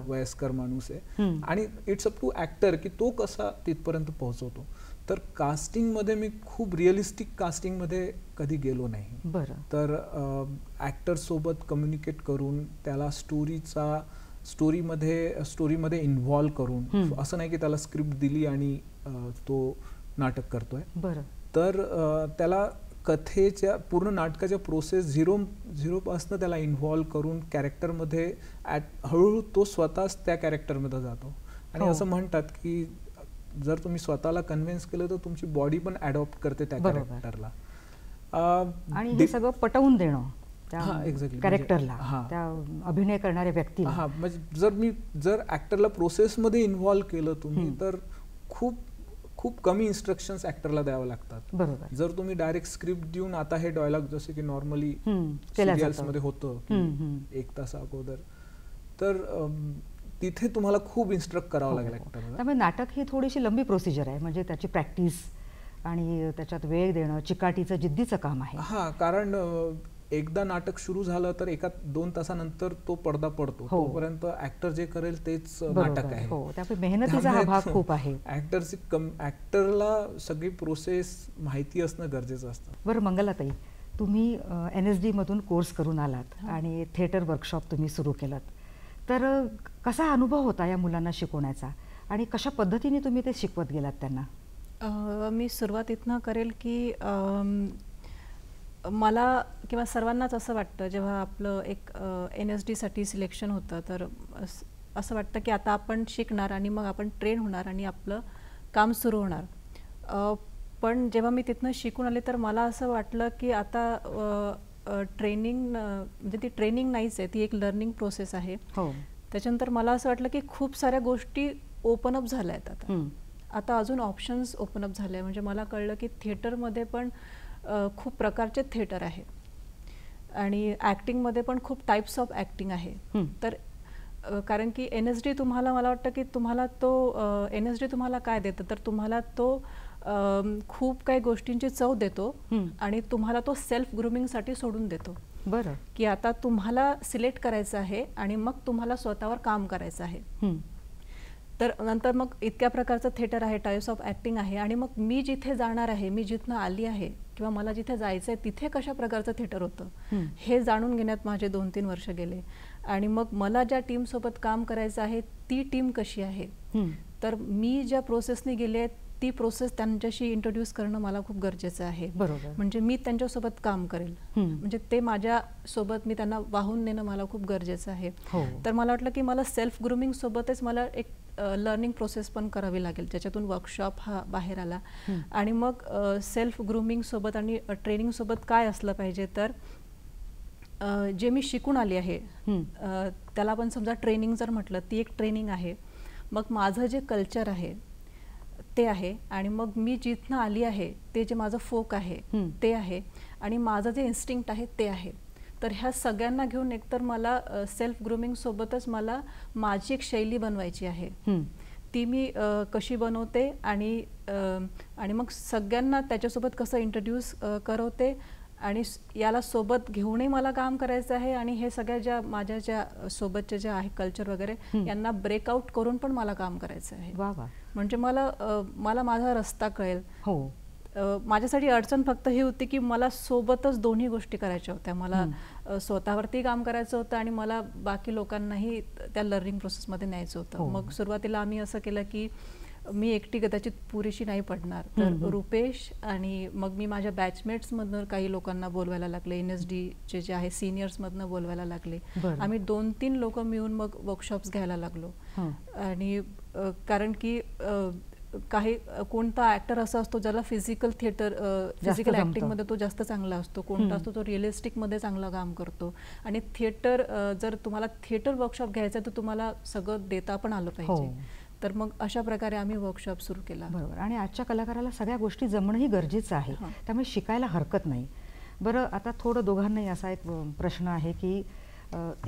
वयस्कर माणूस आहे. आणि इट्स अप टू ॲक्टर की तो कसा तिथपर्यंत पोहोचवतो. तर कास्टिंगमध्ये मी खूप रिअलिस्टिक कास्टिंगमध्ये कधी गेलो नाही. तर ॲक्टरसोबत कम्युनिकेट करून त्याला स्टोरीमध्ये इन्व्हॉल्व करून, असं नाही की त्याला स्क्रिप्ट दिली आणि तो नाटक करतोय. तर त्याला कथेच्या पूर्ण नाटकाच्या प्रोसेस झिरोपासनं त्याला इन्व्हॉल्व करून कॅरेक्टरमध्ये हळूहळू तो स्वतःच त्या कॅरेक्टरमध्ये जातो. आणि असं म्हणतात की जर तुम्ही स्वतःला कन्व्हिन्स केलं तर तुमची बॉडी पण ॲडॉप्ट करते त्या कॅरेक्टरला. आणि हे सगळं पटवून देणं त्या कॅरेक्टरला, त्या अभिनय करणाऱ्या व्यक्तीला. म्हणजे जर ॲक्टरला प्रोसेसमध्ये इन्व्हॉल्व केलं तुम्ही तर खूप कमी इन्स्ट्रक्शन्स ॲक्टरला द्यावं लागतात. जर तुम्ही डायरेक्ट स्क्रिप्ट देऊन आता हे डायलॉग जसे की नॉर्मली सिरियल्समध्ये होतं 1 तास अगोदर, तर तिथे तुम्हाला खूप इन्स्ट्रक्ट करावं लागेल ॲक्टरला. त्यामुळे नाटक ही थोडीशी लंबी प्रोसिजर आहे. म्हणजे त्याची प्रॅक्टिस आणि त्याच्यात वेळ देणं जिद्दीचं काम आहे. कारण एकदा नाटक सुरू झालं तर 1-2 तासानंतर तो पडदा पडतो. तोपर्यंत ऍक्टर जे करेल तेच नाटक आहे. त्यामुळे मेहनतीचा हा भाग खूप आहे. ऍक्टरला सगळी प्रोसेस माहिती असणं गरजेचं असतं. बरं मंगलाताई, तुम्ही NSD मधून कोर्स करून आलात आणि थिएटर वर्कशॉप तुम्ही सुरू केलं. तर कसा अनुभव होता या मुलांना शिकवण्याचा आणि कशा पद्धतीने तुम्ही ते शिकवत गेलात त्यांना? मी सुरुवात इथनं करेल की मला किंवा सर्वांनाच असं वाटतं जेव्हा आपलं एक NSDसाठी सिलेक्शन होतं तर असं वाटतं की आता आपण शिकणार आणि मग आपण ट्रेन होणार आणि आपलं काम सुरू होणार. पण जेव्हा मी तिथनं शिकून आले तर मला असं वाटलं की आता ट्रेनिंग म्हणजे ती ट्रेनिंग नाहीच आहे, ती एक लर्निंग प्रोसेस आहे. त्याच्यानंतर मला असं वाटलं की खूप साऱ्या गोष्टी ओपन अप झाल्या आहेत. आता अजून ऑप्शन्स ओपन अप झाले. म्हणजे मला कळलं की थिएटरमध्ये पण खूप प्रकारचे थिएटर आहे आणि ॲक्टिंगमध्ये पण खूप टाईप्स ऑफ ॲक्टिंग आहे. तर कारण की NSD तुम्हाला, मला वाटतं की तुम्हाला तो NSD तुम्हाला काय देतं तर तुम्हाला तो खूप काही गोष्टींची चव देतो आणि तुम्हाला तो सेल्फ ग्रूमिंगसाठी सोडून देतो. बरं, की आता तुम्हाला सिलेक्ट करायचं आहे आणि मग तुम्हाला स्वतःवर काम करायचं आहे. तर नंतर मग इतक्या प्रकारचं थिएटर आहे, टाईप्स ऑफ ॲक्टिंग आहे आणि मग मी जिथे जाणार आहे, मी जिथनं आली आहे किंवा मला जिथे जायचं आहे तिथे कशा प्रकारचं थिएटर होतं हे जाणून घेण्यात माझे 2-3 वर्ष गेले. आणि मग मला ज्या टीमसोबत काम करायचं आहे ती टीम कशी आहे, तर मी ज्या प्रोसेसने गेले आहे ती प्रोसेस त्यांच्याशी इंट्रोड्यूस करणं मला खूप गरजेचं आहे. म्हणजे मी त्यांच्यासोबत काम करेल, म्हणजे ते माझ्यासोबत मी त्यांना वाहून नेणं मला खूप गरजेचं आहे. तर मला वाटलं की मला सेल्फ ग्रूमिंग सोबतच मला एक लर्निंग प्रोसेस पण करावी लागेल, ज्याच्यातून वर्कशॉप हा बाहेर आला. आणि मग सेल्फ ग्रूमिंग सोबत आणि ट्रेनिंग सोबत काय असलं पाहिजे तर जे मी शिकून आली आहे त्याला पण समजा ट्रेनिंग जर म्हटलं ती एक ट्रेनिंग आहे. मग माझं जे कल्चर आहे ते आहे आणि मग मी जिथनं आली आहे ते जे माझं फोक आहे ते आहे आणि माझं जे इन्स्टिंक्ट आहे ते आहे. तर ह्या सगळ्यांना घेऊन एकतर मला सेल्फ ग्रूमिंग सोबतच मला माझी एक शैली बनवायची आहे. ती मी कशी बनवते आणि मग सगळ्यांना त्याच्यासोबत कसं इंट्रोड्यूस करवते आणि याला सोबत घेऊनही मला काम करायचं आहे आणि हे सगळ्या माझ्या ज्या सोबतच्या ज्या आहे कल्चर वगैरे यांना ब्रेकआउट करून पण मला काम करायचं आहे. म्हणजे मला माझा रस्ता कळेल. हो, माझ्यासाठी अडचण फक्त ही होती की मला सोबतच दोन्ही गोष्टी करायच्या होत्या. मला स्वतःवरती काम करायचं होतं आणि मला बाकी लोकांनाही त्या लर्निंग प्रोसेसमध्ये न्यायचं होतं. मग सुरुवातीला आम्ही असं केलं की मी एकटी कदाचित पुरेशी नाही पडणार, तर रुपेश आणि मग मी माझ्या बॅचमेट्समधनं काही लोकांना बोलवायला लागले, NSD जे आहे सिनियर्समधनं बोलवायला लागले. आम्ही 2-3 लोक मिळून मग वर्कशॉप्स घ्यायला लागलो. आणि कारण की काही कोणता ऍक्टर असा असतो ज्याला फिजिकल ऍक्टिंगमध्ये तो जास्त चांगला असतो, कोणता असतो तो रिअलिस्टिकमध्ये चांगलं काम करतो. आणि थिएटर, जर तुम्हाला थिएटर वर्कशॉप घ्यायचं तर तुम्हाला सगळं देता पण आलं पाहिजे. तर मग अशा प्रकारे आम्ही वर्कशॉप सुरू केला. बरोबर. आणि आजच्या कलाकाराला सगळ्या गोष्टी जमणंही गरजेचं आहे, त्यामुळे शिकायला हरकत नाही. बरं, आता थोडं दोघांनाही असा एक प्रश्न आहे की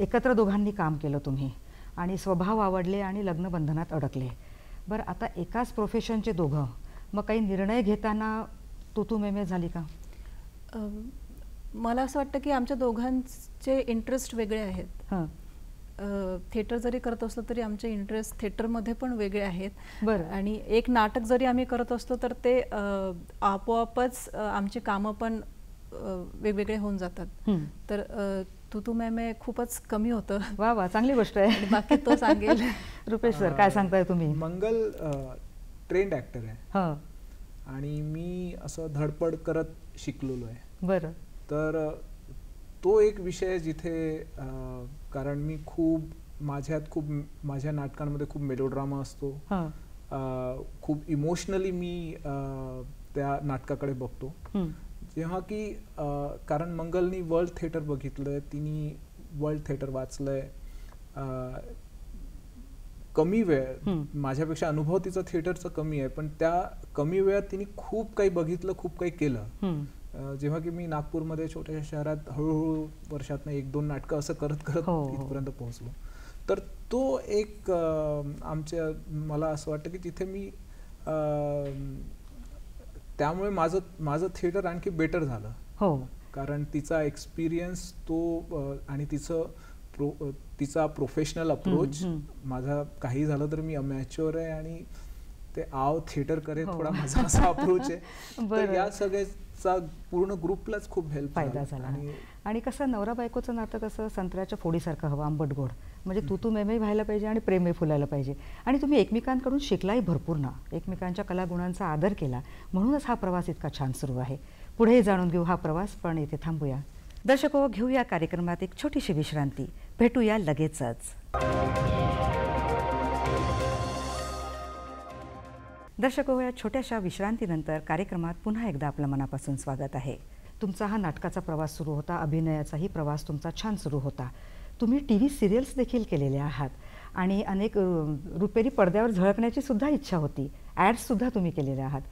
एकत्र दोघांनी काम केलं तुम्ही आणि स्वभाव आवडले आणि लग्नबंधनात अडकले. बरं, आता एकाच प्रोफेशनचे दोघं, मग काही निर्णय घेताना तू-तू-मैं-मैं झाली का? मला असं वाटतं की आमच्या दोघांचे इंटरेस्ट वेगळे आहेत. थिएटर जरी करत असलो तरी आमचे इंटरेस्ट थिएटरमध्ये पण वेगळे आहेत. आणि एक नाटक जरी आम्ही करत असलो तर ते आपोआपच आमची कामं पण वेगवेगळे होऊन जातात. तर तू-तू-मैं-मैं खूपच कमी होतं. वा वा, चांगली गोष्ट आहे. बाकी तो सांगेल. रुपेश सर, काय सांगताय तुम्ही? मंगल ट्रेंड ॲक्टर आहे आणि मी असं धडपड करत शिकलेलो आहे. बरं. तर तो एक विषय जिथे कारण मी माझ्या नाटकांमध्ये खूप मेलोड्रामा असतो, खूप इमोशनली मी त्या नाटकाकडे बघतो. जेव्हा की कारण मंगलनी वर्ल्ड थिएटर बघितलंय, तिने वर्ल्ड थिएटर वाचलंय, कमी वेळ, माझ्यापेक्षा अनुभव तिचा थिएटरचा कमी आहे, पण त्या कमी वेळात तिने खूप काही बघितलं, खूप काही केलं. जेव्हा की मी नागपूरमध्ये छोट्याशा शहरात हळूहळू वर्षातनं 1-2 नाटकं असं करत करत इथपर्यंत पोहोचलो. तर तो एक मला असं वाटतं की तिथे मी त्यामुळे माझं थिएटर आणखी बेटर झालं. कारण तिचा एक्सपिरियन्स तो आणि तिचा प्रोफेशनल अप्रोच, माझा काही झालं तर मी अमॅच्युअर आहे आणि ते थिएटर करे थोडा माझा असा अप्रोच आहे. तर या सगळ्याचा पूर्ण ग्रुपलाच खूप हेल्प फायदा झाला. आणि कसं नवरा बायकोचं नातं कसं संत्र्याच्या फोडीसारखं हवं, आंबट गोड. म्हणजे तू-तू-मैं-मैं व्हायला पाहिजे आणि प्रेमही फुलायला पाहिजे. आणि तुम्ही एकमेकांकडून शिकलाही भरपूर ना, एकमेकांच्या कलागुणांचा आदर केला, म्हणूनच हा प्रवास इतका छान सुरू आहे. पुढेही जाणून घेऊ हा प्रवास, पण इथे थांबूया. दर्शको, घेऊया कार्यक्रमात एक छोटीशी विश्रांती. भेटूया लगेचच. दर्शको, या छोट्याशा विश्रांतीनंतर कार्यक्रमात पुन्हा एकदा आपलं मनापासून स्वागत आहे. तुमचा हा नाटकाचा प्रवास सुरू होता, अभिनयाचाही प्रवास तुमचा छान सुरू होता. तुम्ही TV सिरियल्स देखील केलेल्या आहात आणि अनेक रुपेरी पडद्यावर झळकण्याची सुद्धा इच्छा होती. ॲड्ससुद्धा तुम्ही केलेल्या आहात.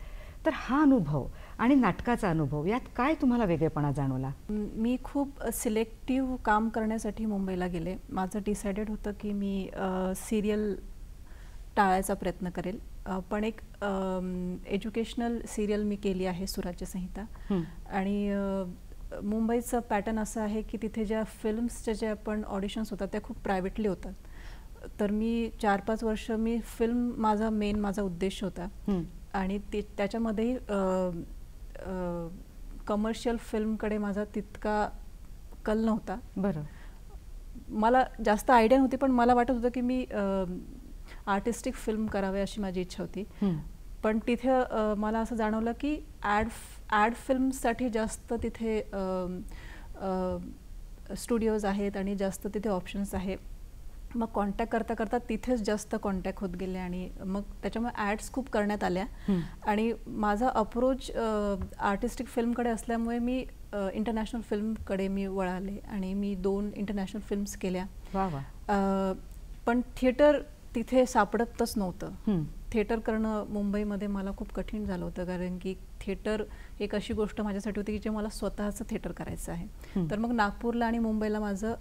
तर हा अनुभव आणि नाटकाचा अनुभव, यात काय तुम्हाला वेगळेपणा जाणवला? मी खूप सिलेक्टिव्ह काम करण्यासाठी मुंबईला गेले. माझं डिसायडेड होतं की मी सिरियल टाळायचा प्रयत्न करेल, पण एक एज्युकेशनल सिरियल मी केली आहे, सुराज्य संहिता. आणि मुंबईचं पॅटर्न असं आहे की तिथे ज्या फिल्म्सच्या ज्या पण ऑडिशन्स होतात त्या खूप प्रायव्हेटली होतात. तर मी 4-5 वर्ष मी फिल्म माझा उद्देश होता आणि त्याच्यामध्येही कमर्शियल फिल्मकडे माझा तितका कल नव्हता. बरं. मला जास्त आयडिया नव्हती, पण मला वाटत होतं की मी आर्टिस्टिक फिल्म करावे अशी माझी इच्छा होती. पण तिथे मला असं जाणवलं की ॲड फिल्मसाठी जास्त तिथे स्टुडिओज आहेत आणि जास्त तिथे ऑप्शन्स आहे. मग कॉन्टॅक्ट करता करता तिथेच जास्त कॉन्टॅक्ट होत गेले आणि मग त्याच्यामुळे ॲड्स खूप करण्यात आल्या. आणि माझा अप्रोच आर्टिस्टिक फिल्मकडे असल्यामुळे मी इंटरनॅशनल फिल्मकडे मी वळाले आणि मी 2 इंटरनॅशनल फिल्म्स केल्या. पण थिएटर तिथे सापडतच नव्हतं. थिएटर करणं मुंबईमध्ये मला खूप कठीण झालं होतं, कारण की थिएटर एक अशी गोष्ट माझ्यासाठी होती की जे मला स्वतःचं थिएटर करायचं आहे. तर मग नागपूरला आणि मुंबईला माझं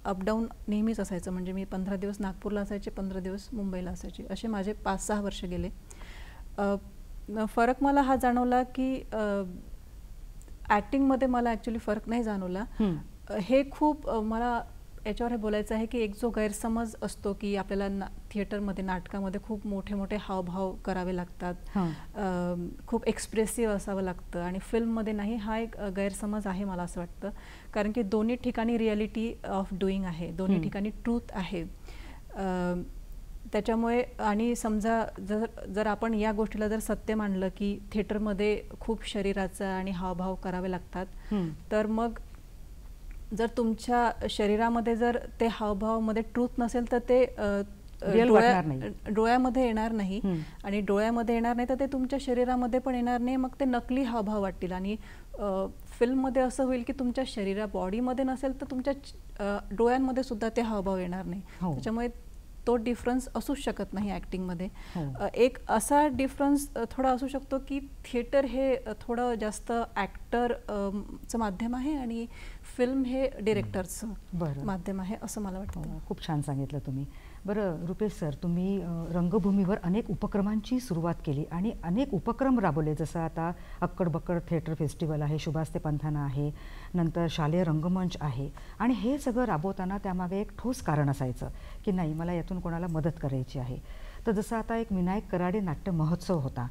अपडाऊन नेहमीच असायचं. म्हणजे मी 15 दिवस नागपूरला असायचे, 15 दिवस मुंबईला असायचे. असे माझे 5-6 वर्ष गेले. फरक मला हा जाणवला की ॲक्टिंगमध्ये मला ॲक्च्युली फरक नाही जाणवला. हे खूप मला याच्यावर हे बोलायचं आहे की एक जो गैरसमज असतो की आपल्याला थिएटरमध्ये, नाटकामध्ये खूप मोठे मोठे हावभाव करावे लागतात, खूप एक्सप्रेसिव्ह असावं लागतं आणि फिल्ममध्ये नाही, हा एक गैरसमज आहे मला असं वाटतं. कारण की दोन्ही ठिकाणी रिॲलिटी ऑफ डुईंग आहे, दोन्ही ठिकाणी ट्रूथ आहे. त्याच्यामुळे आणि समजा जर आपण या गोष्टीला जर सत्य मानलं की थिएटरमध्ये खूप शरीराचा आणि हावभाव करावे लागतात, तर मग जर तुमच्या शरीरामध्ये जर ते हावभावामध्ये ट्रूथ नसेल तर ते डोळ्यामध्ये येणार नाही, आणि डोळ्यामध्ये येणार नाही तर ते तुमच्या शरीरामध्ये पण येणार नाही. मग ते नकली हावभाव वाटतील आणि फिल्ममध्ये असं होईल की तुमच्या बॉडीमध्ये नसेल तर तुमच्या डोळ्यांमध्ये सुद्धा ते हावभाव येणार नाही. त्याच्यामुळे तो डिफरन्स असूच शकत नाही ॲक्टिंगमध्ये. एक असा डिफरन्स थोडा असू शकतो की थिएटर हे थोडं जास्त ॲक्टरचं माध्यम आहे आणि फिल्म हे डिरेक्टरचं माध्यम आहे, असं मला वाटतं. खूप छान सांगितलं तुम्ही. बरं रुपेश सर, तुम्ही रंगभूमीवर अनेक उपक्रमांची सुरुवात केली आणि अनेक उपक्रम राबवले, जसं आता अक्कड बक्कड थिएटर फेस्टिवल आहे, शुभास्ते पंथाना आहे, नंतर शालेय रंगमंच आहे, आणि हे सगळं राबवताना त्यामागे एक ठोस कारण असायचं की नाही, मला यातून कोणाला मदत करायची आहे. तर जसं आता एक विनायक कराडे नाट्य महोत्सव होता,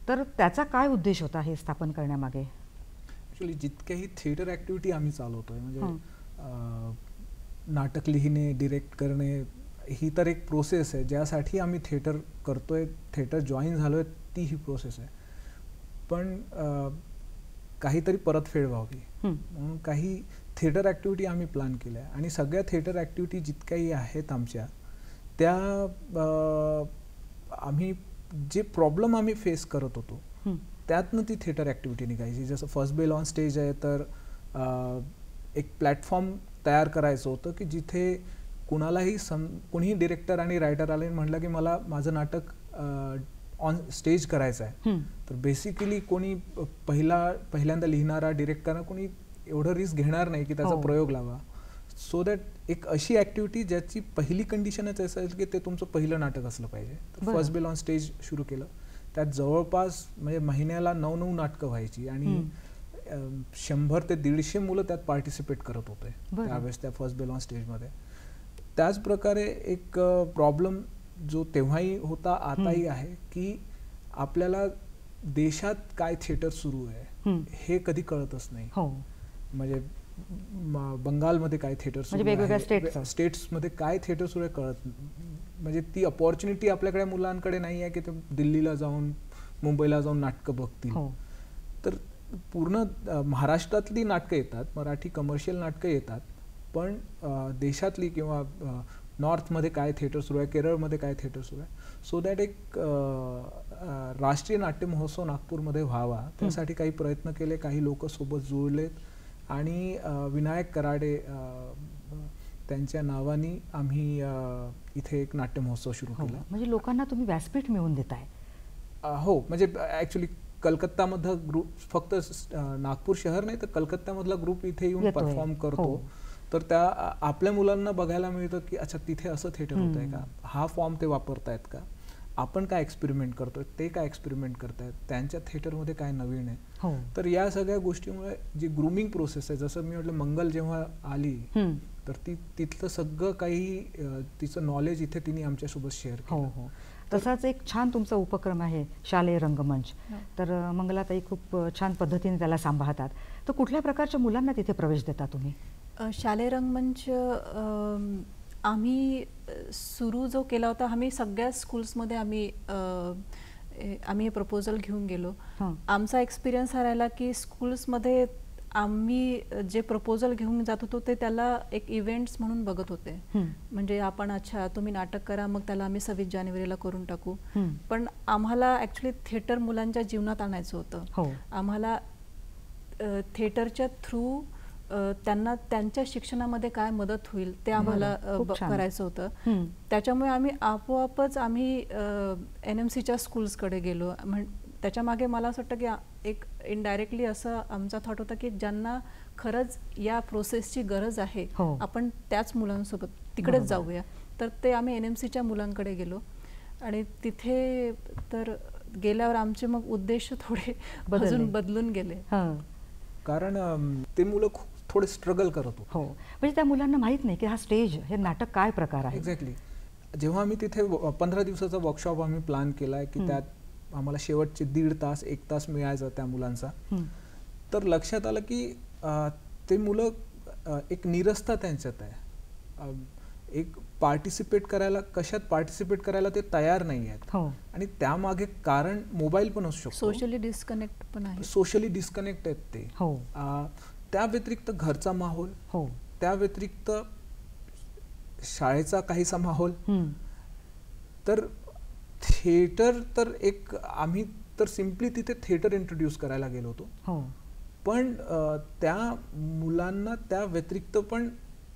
तर त्याचा काय उद्देश होता हे स्थापन करण्यामागे? ॲक्च्युली जितक्याही थिएटर ॲक्टिव्हिटी आम्ही चालवतोय, म्हणजे नाटक लिहिणे, डिरेक्ट करणे, ही तर एक प्रोसेस आहे ज्यासाठी आम्ही थिएटर करतोय, थिएटर जॉईन झालोय, ती ही प्रोसेस आहे. पण काहीतरी परतफेड व्हावी म्हणून काही थिएटर ॲक्टिव्हिटी आम्ही प्लॅन केल्या, आणि सगळ्या थिएटर ॲक्टिव्हिटी जितक्याही आहेत आमच्या, त्या आम्ही जे प्रॉब्लेम आम्ही फेस करत होतो त्यातनं ती थिएटर ॲक्टिव्हिटी निघायची. जसं फर्स्ट बेल ऑन स्टेज आहे, तर एक प्लॅटफॉर्म तयार करायचं होतं की जिथे कुणालाही कुणीही डिरेक्टर आणि रायटर आले म्हटलं की मला माझं नाटक ऑन स्टेज करायचं आहे, तर बेसिकली कोणी पहिल्यांदा लिहिणारा, डिरेक्ट करणारा कोणी एवढं रिस्क घेणार नाही की त्याचा प्रयोग लावा. सो दॅट एक अशी ॲक्टिव्हिटी ज्याची पहिली कंडिशनच असेल की ते तुमचं पहिलं नाटक असलं पाहिजे. तर फर्स्ट बेल ऑन स्टेज सुरू केलं. त्यात जवळपास म्हणजे महिन्याला 9 नाटकं व्हायची आणि 100 ते 150 मुलं त्यात पार्टिसिपेट करत होते त्यावेळेस त्या फर्स्ट बेल ऑन स्टेजमध्ये. त्याच प्रकारे एक प्रॉब्लेम जो तेव्हाही होता, आताही आहे, की आपल्याला देशात काय थिएटर सुरू आहे हे कधी कळतच नाही. म्हणजे बंगालमध्ये काय थिएटर सुरू आहे, स्टेट्समध्ये काय थिएटर सुरू आहे कळत, म्हणजे ती अपॉर्च्युनिटी आपल्याकडे मुलांकडे नाही आहे की ते दिल्लीला जाऊन, मुंबईला जाऊन नाटकं बघतील. तर पूर्ण महाराष्ट्रातली नाटकं येतात, मराठी कमर्शियल नाटकं येतात, पण देशातली किंवा नॉर्थमध्ये काय थिएटर सुरू आहे, केरळमध्ये काय थिएटर सुरू आहे, सो दॅट एक राष्ट्रीय नाट्य महोत्सव नागपूरमध्ये व्हावा त्यासाठी काही प्रयत्न केले, काही लोक सोबत जुळलेत, आणि विनायक कराडे त्यांच्या नावाने आम्ही इथे एक नाट्य महोत्सव सुरू केला. म्हणजे लोकांना तुम्ही व्यासपीठ मिळवून देताय? हो, म्हणजे ॲक्च्युली कलकत्तामधला ग्रुप, फक्त नागपूर शहर नाही तर कलकत्त्यामधला ग्रुप इथे येऊन परफॉर्म करतो, तर त्या आपल्या मुलांना बघायला मिळतं की अच्छा तिथे असं थिएटर होत आहे का, हा फॉर्म ते वापरतायत का, आपण काय एक्सपेरिमेंट करतोय, ते काय एक्सपेरिमेंट करतायत, त्यांच्या थिएटरमध्ये काय नवीन आहे. तर या सगळ्या गोष्टीमुळे जी ग्रूमिंग प्रोसेस आहे, जसं मी म्हटलं मंगल जेव्हा आली तर तिथलं सगळं काही तिचं नॉलेज इथे तिने आमच्यासोबत शेअर केलं. तसाच एक छान तुमचा उपक्रम आहे शालेय रंगमंच, तर मंगलाताई खूप छान पद्धतीने त्याला सांभाळतात. तर कुठल्या प्रकारच्या मुलांना तिथे प्रवेश देता तुम्ही? शालेय रंगमंच आम्ही सुरू जो केला होता, आम्ही सगळ्या स्कूल्समध्ये आम्ही हे प्रपोजल घेऊन गेलो. आमचा एक्सपिरियन्स हा राहिला की स्कूल्समध्ये आम्ही जे प्रपोजल घेऊन जात होतो ते त्याला एक इव्हेंट्स म्हणून बघत होते. म्हणजे आपण अच्छा तुम्ही नाटक करा, मग त्याला आम्ही 26 जानेवारीला करून टाकू. पण आम्हाला ॲक्च्युली थिएटर मुलांच्या जीवनात आणायचं होतं. आम्हाला थिएटरच्या थ्रू त्यांना त्यांच्या शिक्षणामध्ये काय मदत होईल ते आम्हाला खूप छान. करायचं होतं. त्याच्यामुळे आम्ही आपोआपच NMCच्या स्कूल्सकडे गेलो. त्याच्यामागे मला असं वाटतं की एक इनडायरेक्टली असं आमचा थॉट होता की ज्यांना खरंच या प्रोसेसची गरज आहे, आपण त्याच मुलांसोबत तिकडेच जाऊया. तर ते आम्ही NMCच्या मुलांकडे गेलो आणि तिथे तर गेल्यावर आमचे मग उद्देश थोडे अजून बदलून गेले. कारण ते मुलं थोडे स्ट्रगल करत होते. म्हणजे त्या मुलांना माहित नाही की हा स्टेज, हे नाटक काय प्रकार आहे. एक्झॅक्टली. जेव्हा आम्ही तिथे 15 दिवसाचा वर्कशॉप आम्ही प्लॅन केलाय की त्यात आम्हाला शेवटचे 1.5 तास 1 तास मिळायचा त्या मुलांचा, तर लक्षात आलं की ते मुलं एक निरस्ता त्यांच्यात आहे. एक कशात पार्टिसिपेट करायला ते तयार नाही आहेत. आणि त्यामागे कारण मोबाईल पण असू शकतो, सोशली डिस्कनेक्ट पण आहे. सोशली डिस्कनेक्ट आहेत ते. त्या व्यतिरिक्त घरचा माहोल, त्या व्यतिरिक्त शाळेचा काहीसा माहोल, तर थिएटर तर एक आम्ही तर सिम्पली तिथे थिएटर इंट्रोड्यूस करायला गेलो होतो. पण त्या मुलांना त्या व्यतिरिक्त पण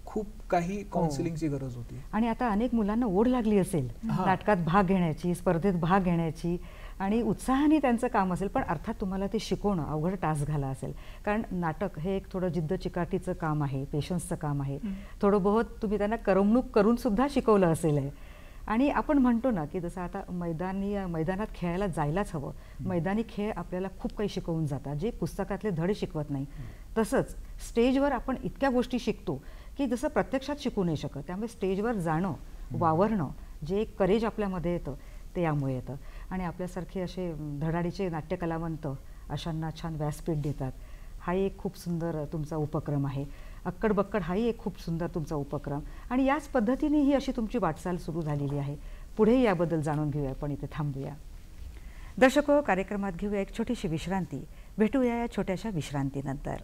खूप काही काउन्सिलिंगची गरज होती. आणि आता अनेक मुलांना ओढ लागली असेल नाटकात भाग घेण्याची, स्पर्धेत भाग घेण्याची, आणि उत्साहाने त्यांचं काम असेल. पण अर्थात तुम्हाला ते शिकवणं अवघड टास्क झाला असेल, कारण नाटक हे एक थोडं जिद्द चिकाटीचं काम आहे, पेशन्सचं काम आहे. थोडं बहुत तुम्ही त्यांना करमणूक करून सुद्धा शिकवलं असेल. आणि आपण म्हणतो ना की जसं आता मैदानात खेळायला जायलाच हवं. मैदानी खेळ आपल्याला खूप काही शिकवून जातात, जे पुस्तकातले धडे शिकवत नाही. तसंच स्टेजवर आपण इतक्या गोष्टी शिकतो की जसं प्रत्यक्षात शिकू नाही शकत. त्यामुळे स्टेजवर जाणं, वावरणं, जे एक करेज आपल्यामध्ये येतं ते यामुळे येतं. आणि आपल्यासारखे असे धडाडीचे नाट्यकलावंत अशांना छान व्यासपीठ देतात. हाही एक खूप सुंदर तुमचा उपक्रम आहे. अक्कड बक्कड हाही एक खूप सुंदर तुमचा उपक्रम, आणि याच पद्धतीने ही अशी तुमची वाटचाल सुरू झालेली आहे. पुढे याबद्दल जाणून घेऊया, पण इथे थांबूया. दर्शको, कार्यक्रमात घेऊया एक छोटीशी विश्रांती. भेटूया या छोट्याशा विश्रांतीनंतर.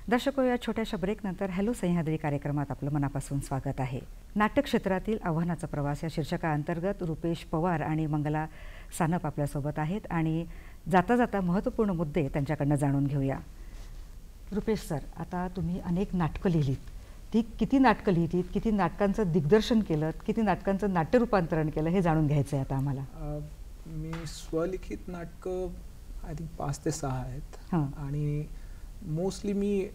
दर्शको, या छोट्याशा ब्रेकनंतर हॅलो सह्याद्री कार्यक्रमात आपलं मनापासून स्वागत आहे. नाट्य क्षेत्रातील आव्हानाचा प्रवास या शीर्षकाअंतर्गत रुपेश पवार आणि मंगला सानप आपल्यासोबत आहेत, आणि जाता जाता महत्त्वपूर्ण मुद्दे त्यांच्याकडनं जाणून घेऊया. रुपेश सर, आता तुम्ही अनेक नाटकं लिहिलीत. ती किती नाटकं लिहिलीत, किती नाटकांचं दिग्दर्शन केलं, किती नाटकांचं नाट्यरूपांतरण केलं, हे जाणून घ्यायचं आहे आता आम्हाला. मी स्वलिखित नाटकं आय थिंक 5 ते 6 आहेत, आणि मोस्टली मी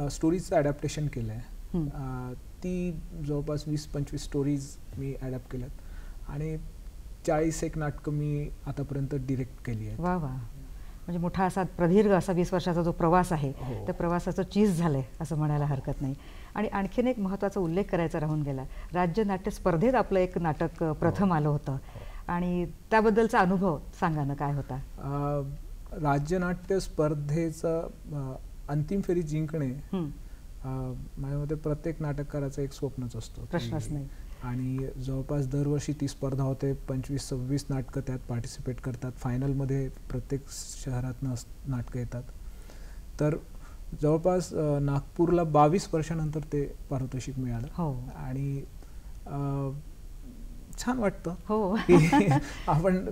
स्टोरीजचं ॲडॅप्टेशन केलं आहे. ती जवळपास 20-25 स्टोरीज मी ॲडॅप्ट केल्यात, आणि 40 एक नाटकं मी आतापर्यंत डिरेक्ट केली आहेत. वा वा, म्हणजे मोठा असा प्रदीर्घ असा 20 वर्षाचा जो प्रवास आहे, त्या प्रवासाचं चीज झालं आहे असं म्हणायला हरकत नाही. आणि आणखीन एक महत्त्वाचा उल्लेख करायचा राहून गेला. राज्य नाट्य स्पर्धेत आपलं एक नाटक प्रथम आलं होतं, आणि त्याबद्दलचा अनुभव सांगा ना, काय होता? राज्य नाट्य स्पर्धेचं अंतिम फेरी जिंकणे माझ्या मते प्रत्येक नाटककाराचं एक स्वप्नच असतो, प्रश्नच नाही. आणि जवळपास दरवर्षी ती स्पर्धा होते. 25-26 नाटकं त्यात पार्टिसिपेट करतात. फायनलमध्ये प्रत्येक शहरातनं नाटकं येतात. तर जवळपास नागपूरला 22 वर्षानंतर ते पारितोषिक मिळालं, आणि छान वाटतं की आपण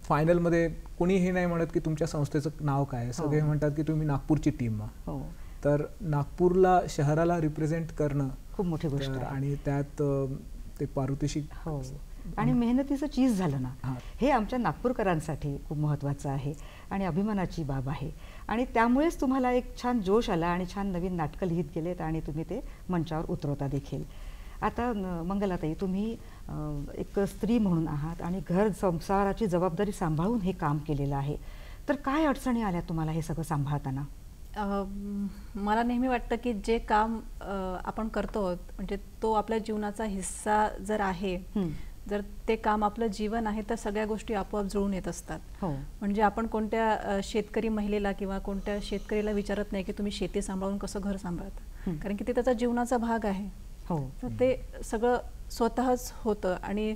फायनलमध्ये कुणी हे नाही म्हणत की तुमच्या संस्थेचं नाव काय आहे. सगळे म्हणतात की तुम्ही नागपूरची टीम आहात. तर नागपूरला, शहराला रिप्रेझेंट करणं खूप मोठी गोष्ट आहे. आणि त्यात ते पारितोषिक आणि मेहनतीचं चीज झालं ना, हे आमच्या नागपूरकरांसाठी खूप महत्त्वाचं आहे आणि अभिमानाची बाब आहे. आणि त्यामुळेच तुम्हाला एक छान जोश आला, आणि छान नवीन नाटकं लिहित गेलेत, आणि तुम्ही ते मंचावर उतरवता देखील. आता मंगलाताई, तुम्ही एक स्त्री म्हणून आहात, आणि घर संसाराची जबाबदारी सांभाळून हे काम केलेलं आहे. तर काय अडचणी आल्या तुम्हाला हे सगळं सांभाळताना? मला नेहमी वाटतं की जे काम आपण करतो, म्हणजे तो आपल्या जीवनाचा हिस्सा जर आहे, जर ते काम आपलं जीवन आहे, तर सगळ्या गोष्टी आपोआप जुळून येत असतात. म्हणजे आपण कोणत्या शेतकरी महिलेला किंवा कोणत्या शेतकरीला विचारत नाही की तुम्ही शेती सांभाळून कसं घर सांभाळता, कारण की ते त्याचा जीवनाचा भाग आहे. तर ते सगळं स्वतःच होतं. आणि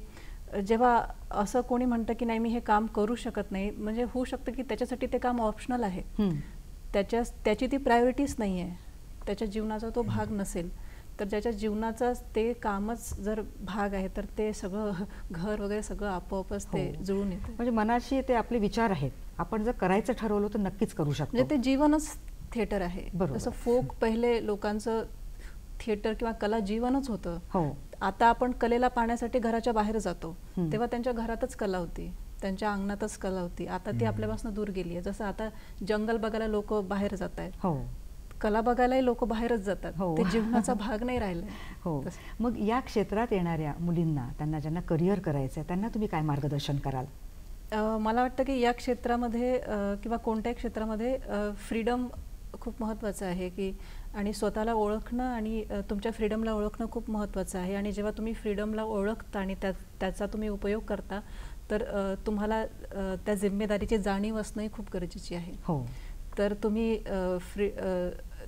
जेव्हा असं कोणी म्हणतं की नाही मी हे काम करू शकत नाही, म्हणजे होऊ शकतं की त्याच्यासाठी ते काम ऑप्शनल आहे, त्याची ती प्रायोरिटीच नाही आहे, त्याच्या जीवनाचा तो भाग नसेल, तर ज्याच्या जीवनाचा ते कामच जर भाग आहे तर ते सगळं घर वगैरे सगळं आपोआपच ते जुळून येतं. म्हणजे मनाशी ते आपले विचार आहेत, आपण जर करायचं ठरवलं तर नक्कीच करू शकतो. म्हणजे ते जीवनच थिएटर आहे. बरोबर. जसं फोक पहिले लोकांचं थिएटर किंवा कला जीवनच होतं. हो. आता आपण कलेला पाहण्यासाठी घराच्या बाहेर जातो, तेव्हा त्यांच्या घरातच कला होती, त्यांच्या अंगणातच कला होती. आता ती आपल्यापासून दूर गेली आहे. जसं आता जंगल बघायला लोक बाहेर जात आहेत, हो, कला बघायलाही लोक बाहेरच जातात. हो. ते जीवनाचा भाग नाही राहिला. हो. मग या क्षेत्रात येणाऱ्या मुलींना, त्यांना ज्यांना करिअर करायचं आहे, त्यांना तुम्ही काय मार्गदर्शन कराल? मला वाटतं की या क्षेत्रामध्ये किंवा कोणत्याही क्षेत्रामध्ये फ्रीडम खूप महत्त्वाचं आहे, की आणि स्वतःला ओळखणं आणि तुमच्या फ्रीडमला ओळखणं खूप महत्त्वाचं आहे. आणि जेव्हा तुम्ही फ्रीडमला ओळखता आणि त्याचा तुम्ही उपयोग करता, तर तुम्हाला त्या जिम्मेदारीची जाणीव असणंही खूप गरजेची आहे. हो. तर तुम्ही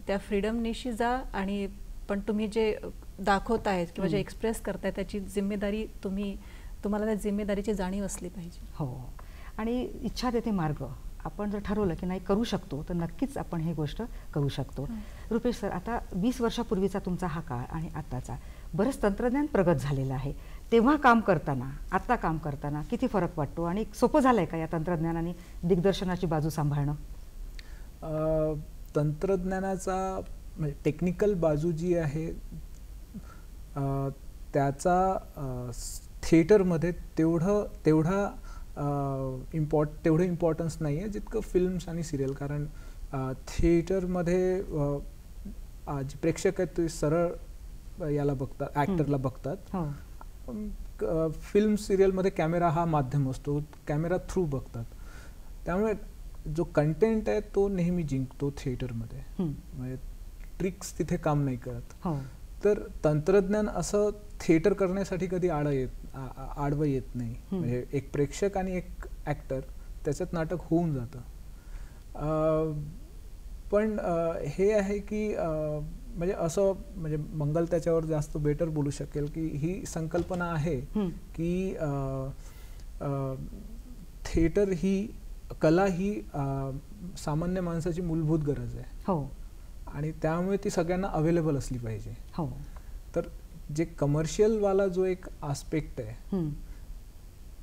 त्या फ्रीडमनिशी जा, आणि पण तुम्ही जे दाखवतायत किंवा जे एक्सप्रेस करताय त्याची जिम्मेदारी तुम्हाला त्या जिम्मेदारीची जाणीव असली पाहिजे. हो. आणि इच्छा देते मार्ग. आपण जर ठरवलं की नाही करू शकतो, तर नक्कीच आपण ही गोष्ट करू शकतो. रुपेश सर, आता 20 वर्षापूर्वीचा तुमचा हा काळ आणि आत्ताचा बरंच तंत्रज्ञान प्रगत झालेलं आहे. तेव्हा काम करताना, आत्ता काम करताना किती फरक वाटतो, आणि सोपं झालं आहे का या तंत्रज्ञानाने दिग्दर्शनाची बाजू सांभाळणं? तंत्रज्ञानाचा म्हणजे टेक्निकल बाजू जी आहे त्याचा थिएटरमध्ये तेवढं इम्पॉर्टन्स नाही आहे जितकं फिल्म्स आणि सिरियल. कारण थिएटरमध्ये जे प्रेक्षक आहेत ते सरळ याला बघतात, ॲक्टरला बघतात. फिल्म सिरियलमध्ये कॅमेरा हा माध्यम असतो, कॅमेरा थ्रू बघतात. त्यामुळे जो कंटेंट आहे तो नेहमी जिंकतो थिएटरमध्ये. म्हणजे ट्रिक्स तिथे काम नाही करत. तर तंत्रज्ञान असं थिएटर करण्यासाठी कधी आडवं येत नाही. म्हणजे एक प्रेक्षक आणि एक ॲक्टर त्याच्यात नाटक होऊन जातं. पण हे आहे की म्हणजे असं, म्हणजे मंगल त्याच्यावर जास्त बेटर बोलू शकेल, की ही संकल्पना आहे की थिएटर ही कला ही सामान्य माणसाची मूलभूत गरज आहे. हो. आणि त्यामुळे ती सगळ्यांना अवेलेबल असली पाहिजे. हो. तर जे कमर्शियल वाला जो एक आस्पेक्ट आहे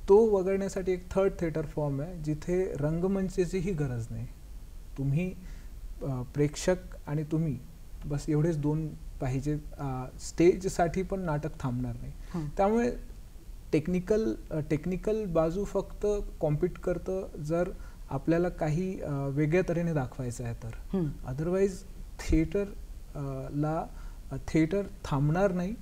तो वगळण्यासाठी एक थर्ड थिएटर फॉर्म आहे जिथे रंगमंचाचीही गरज नाही. तुम्ही प्रेक्षक आणि तुम्ही बस एवढेच दोन पाहिजे. स्टेजसाठी पण नाटक थांबणार नाही. त्यामुळे टेक्निकल बाजू फक्त कॉम्पीट करतं जर आपल्याला काही वेगळ्या तऱ्हेने दाखवायचं आहे तर. अदरवाईज थिएटर थांबणार नाही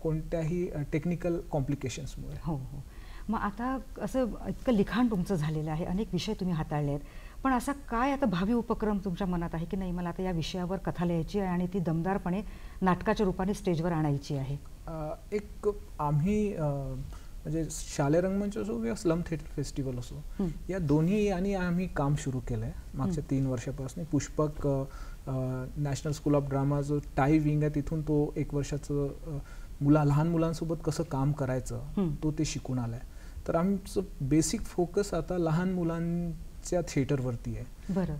कोणत्याही टेक्निकल कॉम्प्लिकेशन्समुळे. हो हो. मग आता असं इतकं लिखाण तुमचं झालेलं आहे, अनेक विषय तुम्ही हाताळले आहेत, पण असा काय आता भावी उपक्रम तुमच्या मनात आहे की नाही मला आता या विषयावर कथा लिहायची आहे आणि ती दमदारपणे नाटकाच्या रूपाने स्टेजवर आणायची आहे? एक आम्ही म्हणजे शालेय रंगमंच असो किंवा स्लम थिएटर फेस्टिवल असो, या दोन्ही आणि आम्ही काम सुरू केलं आहे मागच्या 3 वर्षापासून. Pushpak national school of drama जो टाय विंग आहे तिथून तो 1 वर्षाचं लहान मुलांसोबत कसं काम करायचं तो ते शिकून आलाय. तर आमचं बेसिक फोकस आता लहान मुलांच्या थिएटरवरती आहे.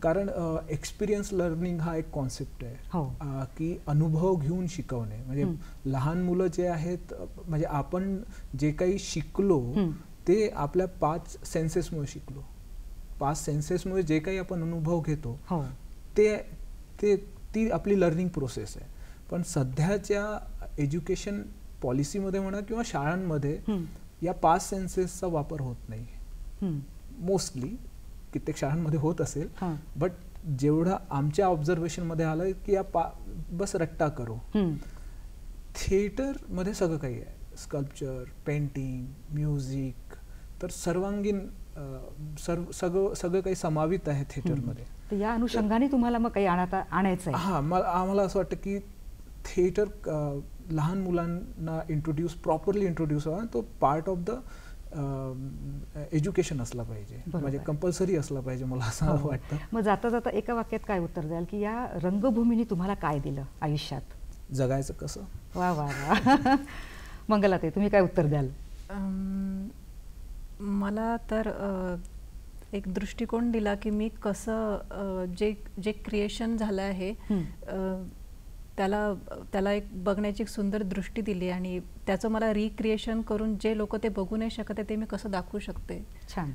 कारण एक्सपिरियन्स लर्निंग हा एक कॉन्सेप्ट आहे की अनुभव घेऊन शिकवणे. म्हणजे लहान मुलं जे आहेत, म्हणजे आपण जे काही शिकलो ते आपल्या 5 सेन्सेसमुळे शिकलो. 5 सेन्सेसमुळे जे काही आपण अनुभव घेतो ती आपली लर्निंग प्रोसेस आहे. पण सध्याच्या एज्युकेशन पॉलिसीमध्ये म्हणा किंवा शाळांमध्ये या 5 सेन्सेसचा वापर होत नाही. मोस्टली कित्येक शाळांमध्ये होत असेल, बट जेवढं आमच्या ऑब्झर्वेशनमध्ये आलं की बस रट्टा करो. थिएटरमध्ये सगळं काही आहे, स्कल्पचर, पेंटिंग, म्युझिक, तर सर्वांगीण सगळं काही समावित आहे थिएटरमध्ये. तर या अनुषंगाने तुम्हाला मग काही आणायचं आहे? आम्हाला असं वाटतं की थिएटर लहान मुलांना प्रॉपरली इंट्रोड्यूस व्हावा. तो पार्ट ऑफ द एज्युकेशन असला पाहिजे, म्हणजे कंपल्सरी असला पाहिजे, मला असं वाटतं. मग जाता जाता एका वाक्यात काय उत्तर द्याल की या रंगभूमीने तुम्हाला काय दिलं आयुष्यात? जगायचं कसं. वा वा वा. मंगलाताई, तुम्ही काय उत्तर द्याल? मला तर एक दृष्टिकोन दिला की मी कसं जे क्रिएशन झालं आहे त्याला एक बघण्याची एक सुंदर दृष्टी दिली आणि त्याचं मला रिक्रिएशन करून जे लोक ते बघू नाही शकत आहे ते मी कसं दाखवू शकते. छान,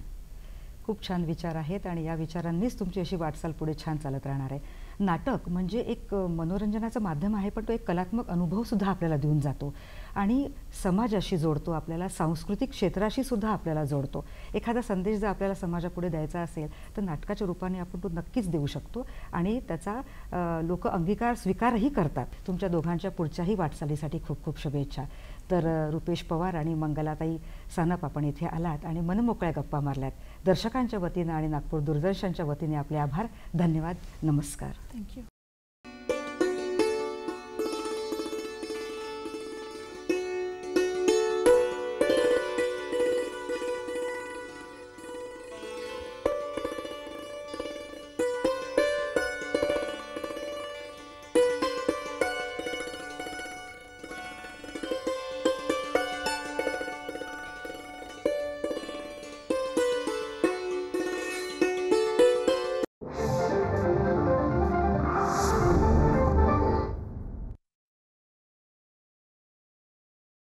खूप छान विचार आहेत आणि या विचारांनीच तुमची अशी वाटचाल पुढे छान चालत राहणार आहे. नाटक म्हणजे एक मनोरंजनाचं माध्यम आहे, पण तो एक कलात्मक अनुभवसुद्धा आपल्याला देऊन जातो आणि समाजाशी जोडतो, आपल्याला सांस्कृतिक क्षेत्राशी सुद्धा आपल्याला जोडतो. एखादा संदेश जर आपल्याला समाजापुढे द्यायचा असेल तर नाटकाच्या रूपाने आपण तो नक्कीच देऊ शकतो आणि त्याचा लोक स्वीकारही करतात. तुमच्या दोघांच्या पुढच्याही वाटचालीसाठी खूप खूप शुभेच्छा. तर रुपेश पवार आणि मंगलाताई सानप, आपण इथे आलात आणि मनमोकळ्या गप्पा मारल्यात. दर्शकांच्या वतीनं आणि नागपूर दूरदर्शनच्या वतीने आपले आभार, धन्यवाद, नमस्कार. थँक्यू.